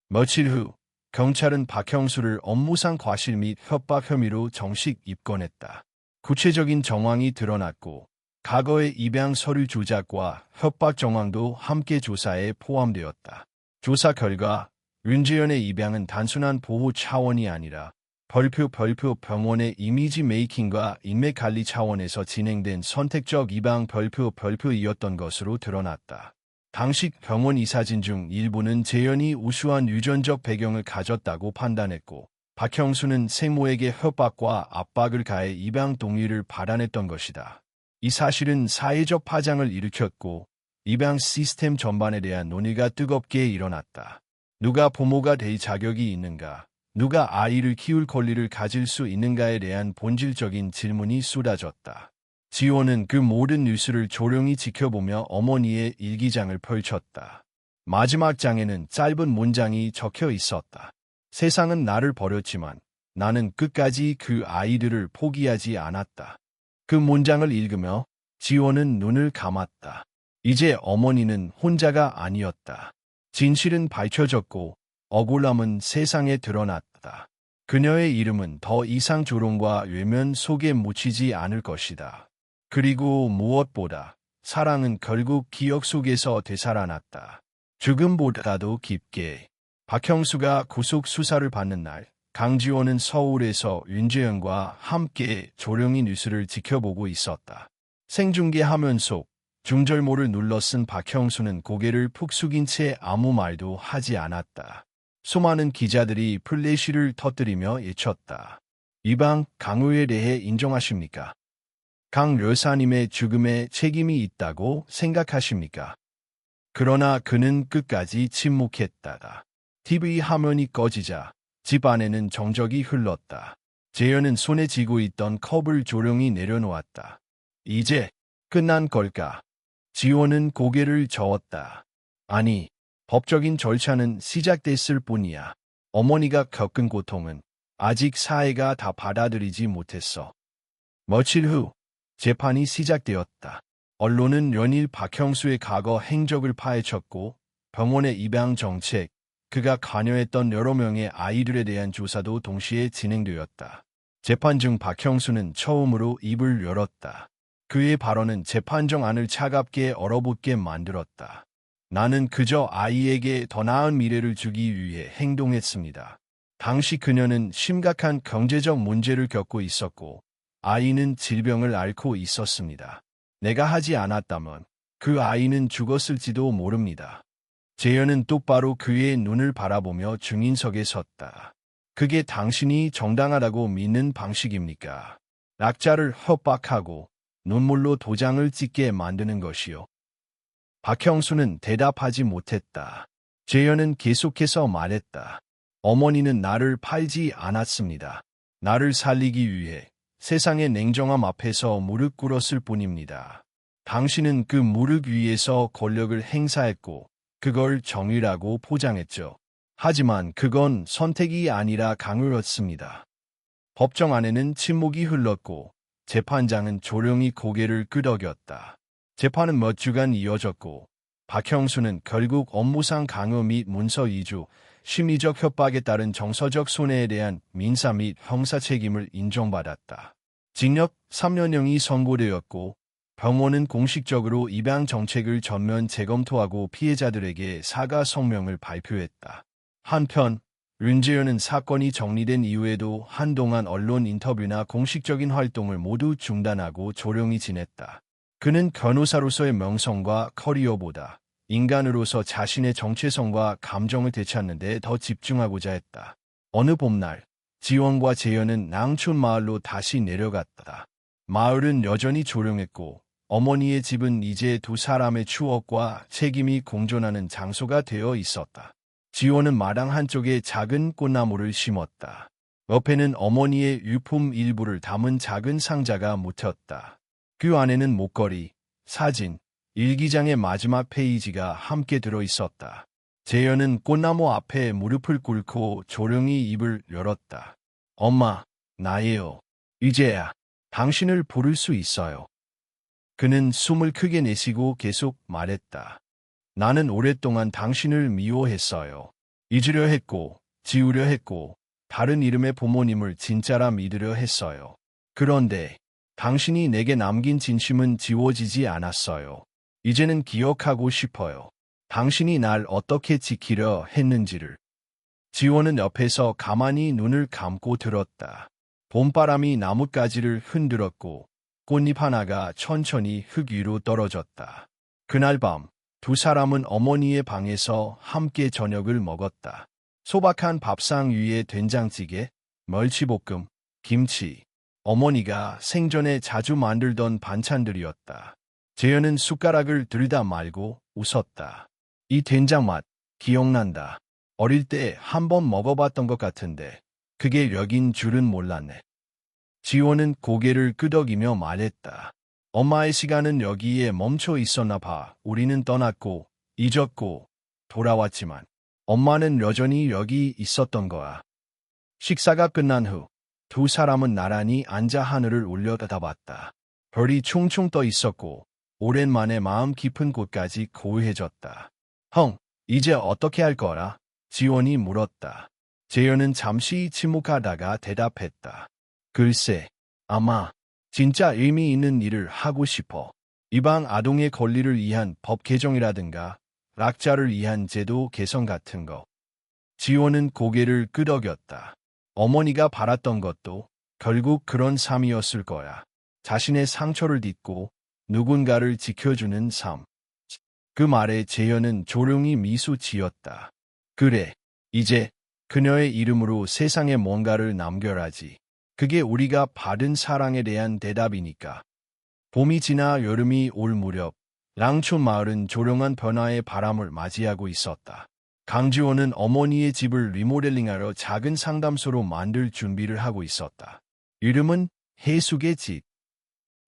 며칠 후 경찰은 박형수를 업무상 과실 및 협박 혐의로 정식 입건했다. 구체적인 정황이 드러났고 과거의 입양 서류 조작과 협박 정황도 함께 조사에 포함되었다. 조사 결과 윤재현의 입양은 단순한 보호 차원이 아니라 별표 병원의 이미지 메이킹과 인맥 관리 차원에서 진행된 선택적 입양 별표이었던 것으로 드러났다. 당시 병원 이사진 중 일부는 재현이 우수한 유전적 배경을 가졌다고 판단했고 박형수는 생모에게 협박과 압박을 가해 입양 동의를 받아냈던 것이다. 이 사실은 사회적 파장을 일으켰고 입양 시스템 전반에 대한 논의가 뜨겁게 일어났다. 누가 부모가 될 자격이 있는가? 누가 아이를 키울 권리를 가질 수 있는가에 대한 본질적인 질문이 쏟아졌다. 지호는 그 모든 뉴스를 조용히 지켜보며 어머니의 일기장을 펼쳤다. 마지막 장에는 짧은 문장이 적혀 있었다. 세상은 나를 버렸지만 나는 끝까지 그 아이들을 포기하지 않았다. 그 문장을 읽으며 지호는 눈을 감았다. 이제 어머니는 혼자가 아니었다. 진실은 밝혀졌고 억울함은 세상에 드러났다. 그녀의 이름은 더 이상 조롱과 외면 속에 묻히지 않을 것이다. 그리고 무엇보다 사랑은 결국 기억 속에서 되살아났다. 죽음보다도 깊게. 박형수가 구속 수사를 받는 날, 강지원은 서울에서 윤재현과 함께 조용히 뉴스를 지켜보고 있었다. 생중계 화면 속 중절모를 눌러 쓴 박형수는 고개를 푹 숙인 채 아무 말도 하지 않았다. 수많은 기자들이 플래시를 터뜨리며 외쳤다. 이방 강우에 대해 인정하십니까? 강 여사님의 죽음에 책임이 있다고 생각하십니까? 그러나 그는 끝까지 침묵했다. TV 화면이 꺼지자 집 안에는 정적이 흘렀다. 재현은 손에 쥐고 있던 컵을 조용히 내려놓았다. 이제 끝난 걸까? 지호는 고개를 저었다. 아니, 법적인 절차는 시작됐을 뿐이야. 어머니가 겪은 고통은 아직 사회가 다 받아들이지 못했어. 며칠 후 재판이 시작되었다. 언론은 연일 박형수의 과거 행적을 파헤쳤고 병원의 입양 정책, 그가 관여했던 여러 명의 아이들에 대한 조사도 동시에 진행되었다. 재판 중 박형수는 처음으로 입을 열었다. 그의 발언은 재판정 안을 차갑게 얼어붙게 만들었다. 나는 그저 아이에게 더 나은 미래를 주기 위해 행동했습니다. 당시 그녀는 심각한 경제적 문제를 겪고 있었고 아이는 질병을 앓고 있었습니다. 내가 하지 않았다면 그 아이는 죽었을지도 모릅니다. 재현은 똑바로 그의 눈을 바라보며 증인석에 섰다. 그게 당신이 정당하다고 믿는 방식입니까? 낙자를 협박하고 눈물로 도장을 찍게 만드는 것이요. 박형수는 대답하지 못했다. 재현은 계속해서 말했다. 어머니는 나를 팔지 않았습니다. 나를 살리기 위해 세상의 냉정함 앞에서 무릎 꿇었을 뿐입니다. 당신은 그 무릎 위에서 권력을 행사했고 그걸 정의라고 포장했죠. 하지만 그건 선택이 아니라 강요였습니다. 법정 안에는 침묵이 흘렀고 재판장은 조용히 고개를 끄덕였다. 재판은 몇 주간 이어졌고 박형수는 결국 업무상 강요 및 문서 위조, 심리적 협박에 따른 정서적 손해에 대한 민사 및 형사 책임을 인정받았다. 징역 3년형이 선고되었고 병원은 공식적으로 입양 정책을 전면 재검토하고 피해자들에게 사과 성명을 발표했다. 한편 윤재현은 사건이 정리된 이후에도 한동안 언론 인터뷰나 공식적인 활동을 모두 중단하고 조용히 지냈다. 그는 변호사로서의 명성과 커리어보다 인간으로서 자신의 정체성과 감정을 되찾는 데 더 집중하고자 했다. 어느 봄날, 지원과 재현은 낭촌 마을로 다시 내려갔다. 마을은 여전히 조용했고 어머니의 집은 이제 두 사람의 추억과 책임이 공존하는 장소가 되어 있었다. 지원은 마당 한쪽에 작은 꽃나무를 심었다. 옆에는 어머니의 유품 일부를 담은 작은 상자가 묻혔다. 그 안에는 목걸이, 사진, 일기장의 마지막 페이지가 함께 들어 있었다. 재현은 꽃나무 앞에 무릎을 꿇고 조용히 입을 열었다. 엄마, 나예요. 이제야 당신을 부를 수 있어요. 그는 숨을 크게 내쉬고 계속 말했다. 나는 오랫동안 당신을 미워했어요. 잊으려 했고, 지우려 했고, 다른 이름의 부모님을 진짜라 믿으려 했어요. 그런데 당신이 내게 남긴 진심은 지워지지 않았어요. 이제는 기억하고 싶어요. 당신이 날 어떻게 지키려 했는지를. 지호는 옆에서 가만히 눈을 감고 들었다. 봄바람이 나뭇가지를 흔들었고 꽃잎 하나가 천천히 흙 위로 떨어졌다. 그날 밤 두 사람은 어머니의 방에서 함께 저녁을 먹었다. 소박한 밥상 위에 된장찌개, 멸치볶음, 김치. 어머니가 생전에 자주 만들던 반찬들이었다. 재현은 숟가락을 들다 말고 웃었다. 이 된장 맛 기억난다. 어릴 때 한 번 먹어봤던 것 같은데 그게 여긴 줄은 몰랐네. 지호는 고개를 끄덕이며 말했다. 엄마의 시간은 여기에 멈춰 있었나 봐. 우리는 떠났고 잊었고 돌아왔지만 엄마는 여전히 여기 있었던 거야. 식사가 끝난 후 두 사람은 나란히 앉아 하늘을 올려다봤다. 별이 충충 떠 있었고 오랜만에 마음 깊은 곳까지 고요해졌다. 형, 이제 어떻게 할 거라? 지원이 물었다. 재현은 잠시 침묵하다가 대답했다. 글쎄, 아마 진짜 의미 있는 일을 하고 싶어. 이방 아동의 권리를 위한 법 개정이라든가 약자를 위한 제도 개선 같은 거. 지원은 고개를 끄덕였다. 어머니가 바랐던 것도 결국 그런 삶이었을 거야. 자신의 상처를 딛고 누군가를 지켜주는 삶. 그 말에 재현은 조용히 미소 지었다. 그래, 이제 그녀의 이름으로 세상에 뭔가를 남겨라지. 그게 우리가 받은 사랑에 대한 대답이니까. 봄이 지나 여름이 올 무렵 랑촌 마을은 조용한 변화의 바람을 맞이하고 있었다. 강지호는 어머니의 집을 리모델링하러 작은 상담소로 만들 준비를 하고 있었다. 이름은 해숙의 집.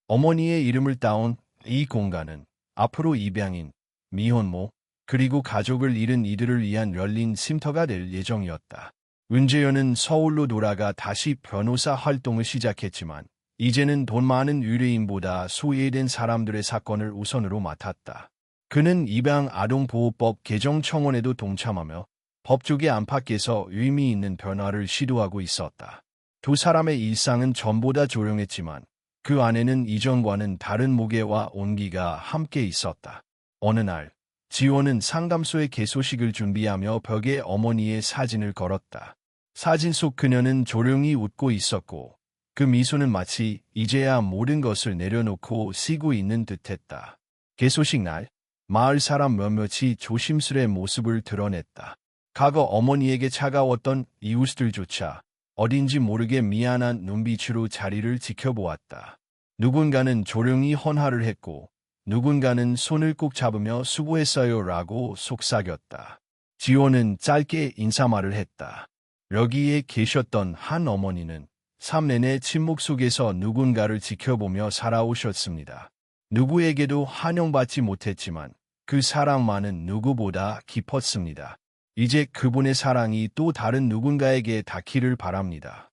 어머니의 이름을 따온 이 공간은 앞으로 입양인, 미혼모, 그리고 가족을 잃은 이들을 위한 열린 쉼터가 될 예정이었다. 은재현은 서울로 돌아가 다시 변호사 활동을 시작했지만 이제는 돈 많은 의뢰인보다 소외된 사람들의 사건을 우선으로 맡았다. 그는 입양 아동보호법 개정 청원에도 동참하며 법조계 안팎에서 의미 있는 변화를 시도하고 있었다. 두 사람의 일상은 전보다 조용했지만 그 안에는 이전과는 다른 무게와 온기가 함께 있었다. 어느 날 지호는 상담소의 개소식을 준비하며 벽에 어머니의 사진을 걸었다. 사진 속 그녀는 조용히 웃고 있었고 그 미소는 마치 이제야 모든 것을 내려놓고 쉬고 있는 듯했다. 개소식 날 마을 사람 몇몇이 조심스레 모습을 드러냈다. 과거 어머니에게 차가웠던 이웃들조차 어딘지 모르게 미안한 눈빛으로 자리를 지켜보았다. 누군가는 조용히 헌화를 했고 누군가는 손을 꼭 잡으며 수고했어요 라고 속삭였다. 지호는 짧게 인사말을 했다. 여기에 계셨던 한 어머니는 삶 내내 침묵 속에서 누군가를 지켜보며 살아오셨습니다. 누구에게도 환영받지 못했지만 그 사랑만은 누구보다 깊었습니다. 이제 그분의 사랑이 또 다른 누군가에게 닿기를 바랍니다.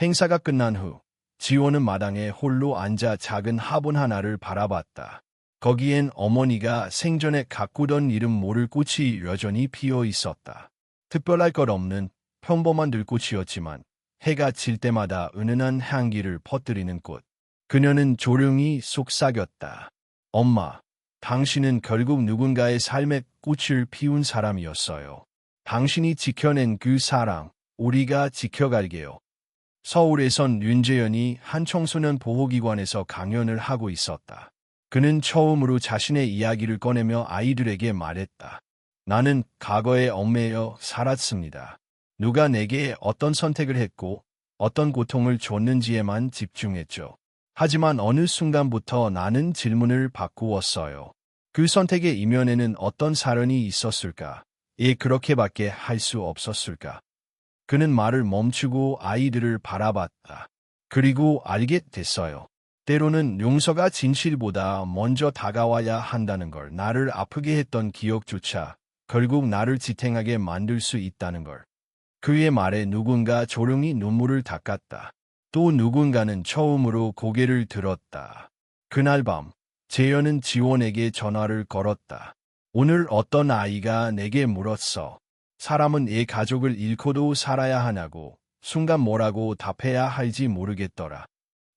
행사가 끝난 후 지호는 마당에 홀로 앉아 작은 화분 하나를 바라봤다. 거기엔 어머니가 생전에 가꾸던 이름 모를 꽃이 여전히 피어 있었다. 특별할 것 없는 평범한 들꽃이었지만 해가 질 때마다 은은한 향기를 퍼뜨리는 꽃. 그녀는 조용히 속삭였다. 엄마, 당신은 결국 누군가의 삶의 꽃을 피운 사람이었어요. 당신이 지켜낸 그 사랑, 우리가 지켜갈게요. 서울에선 윤재현이 한 청소년 보호기관에서 강연을 하고 있었다. 그는 처음으로 자신의 이야기를 꺼내며 아이들에게 말했다. 나는 과거에 얽매여 살았습니다. 누가 내게 어떤 선택을 했고 어떤 고통을 줬는지에만 집중했죠. 하지만 어느 순간부터 나는 질문을 바꾸었어요. 그 선택의 이면에는 어떤 사연이 있었을까? 그렇게밖에 할 수 없었을까? 그는 말을 멈추고 아이들을 바라봤다. 그리고 알게 됐어요. 때로는 용서가 진실보다 먼저 다가와야 한다는 걸. 나를 아프게 했던 기억조차 결국 나를 지탱하게 만들 수 있다는 걸. 그의 말에 누군가 조용히 눈물을 닦았다. 또 누군가는 처음으로 고개를 들었다. 그날 밤, 재현은 지원에게 전화를 걸었다. 오늘 어떤 아이가 내게 물었어. 사람은 애 가족을 잃고도 살아야 하냐고. 순간 뭐라고 답해야 할지 모르겠더라.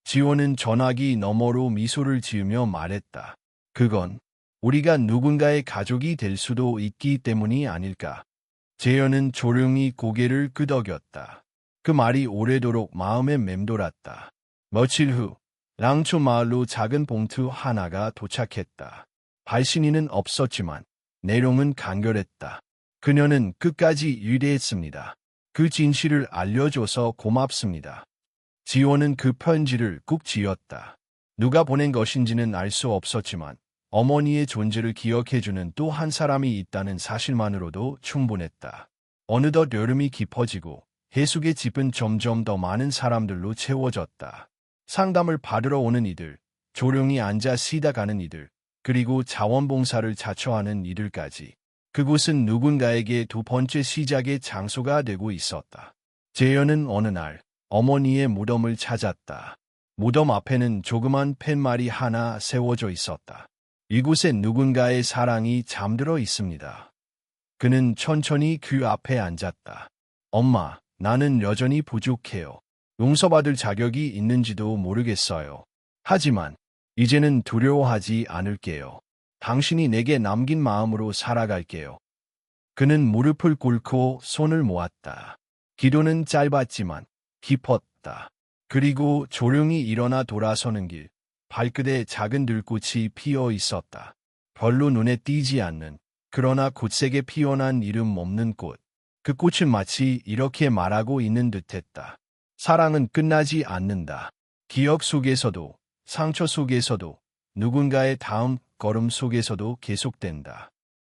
지원은 전화기 너머로 미소를 지으며 말했다. 그건 우리가 누군가의 가족이 될 수도 있기 때문이 아닐까. 재현은 조용히 고개를 끄덕였다. 그 말이 오래도록 마음에 맴돌았다. 며칠 후 랑초 마을로 작은 봉투 하나가 도착했다. 발신인은 없었지만 내용은 간결했다. 그녀는 끝까지 위대했습니다. 그 진실을 알려줘서 고맙습니다. 지원은 그 편지를 꾹 쥐었다. 누가 보낸 것인지는 알 수 없었지만 어머니의 존재를 기억해주는 또 한 사람이 있다는 사실만으로도 충분했다. 어느덧 여름이 깊어지고 해숙의 집은 점점 더 많은 사람들로 채워졌다. 상담을 받으러 오는 이들, 조용히 앉아 쉬다 가는 이들, 그리고 자원봉사를 자처하는 이들까지. 그곳은 누군가에게 두 번째 시작의 장소가 되고 있었다. 재현은 어느 날 어머니의 무덤을 찾았다. 무덤 앞에는 조그만 팻말이 하나 세워져 있었다. 이곳에 누군가의 사랑이 잠들어 있습니다. 그는 천천히 그 앞에 앉았다. 엄마, 나는 여전히 부족해요. 용서받을 자격이 있는지도 모르겠어요. 하지만 이제는 두려워하지 않을게요. 당신이 내게 남긴 마음으로 살아갈게요. 그는 무릎을 꿇고 손을 모았다. 기도는 짧았지만 깊었다. 그리고 조용히 일어나 돌아서는 길, 발끝에 작은 들꽃이 피어 있었다. 별로 눈에 띄지 않는, 그러나 굳세게 피어난 이름 없는 꽃. 그 꽃은 마치 이렇게 말하고 있는 듯했다. 사랑은 끝나지 않는다. 기억 속에서도, 상처 속에서도, 누군가의 다음 걸음 속에서도 계속된다.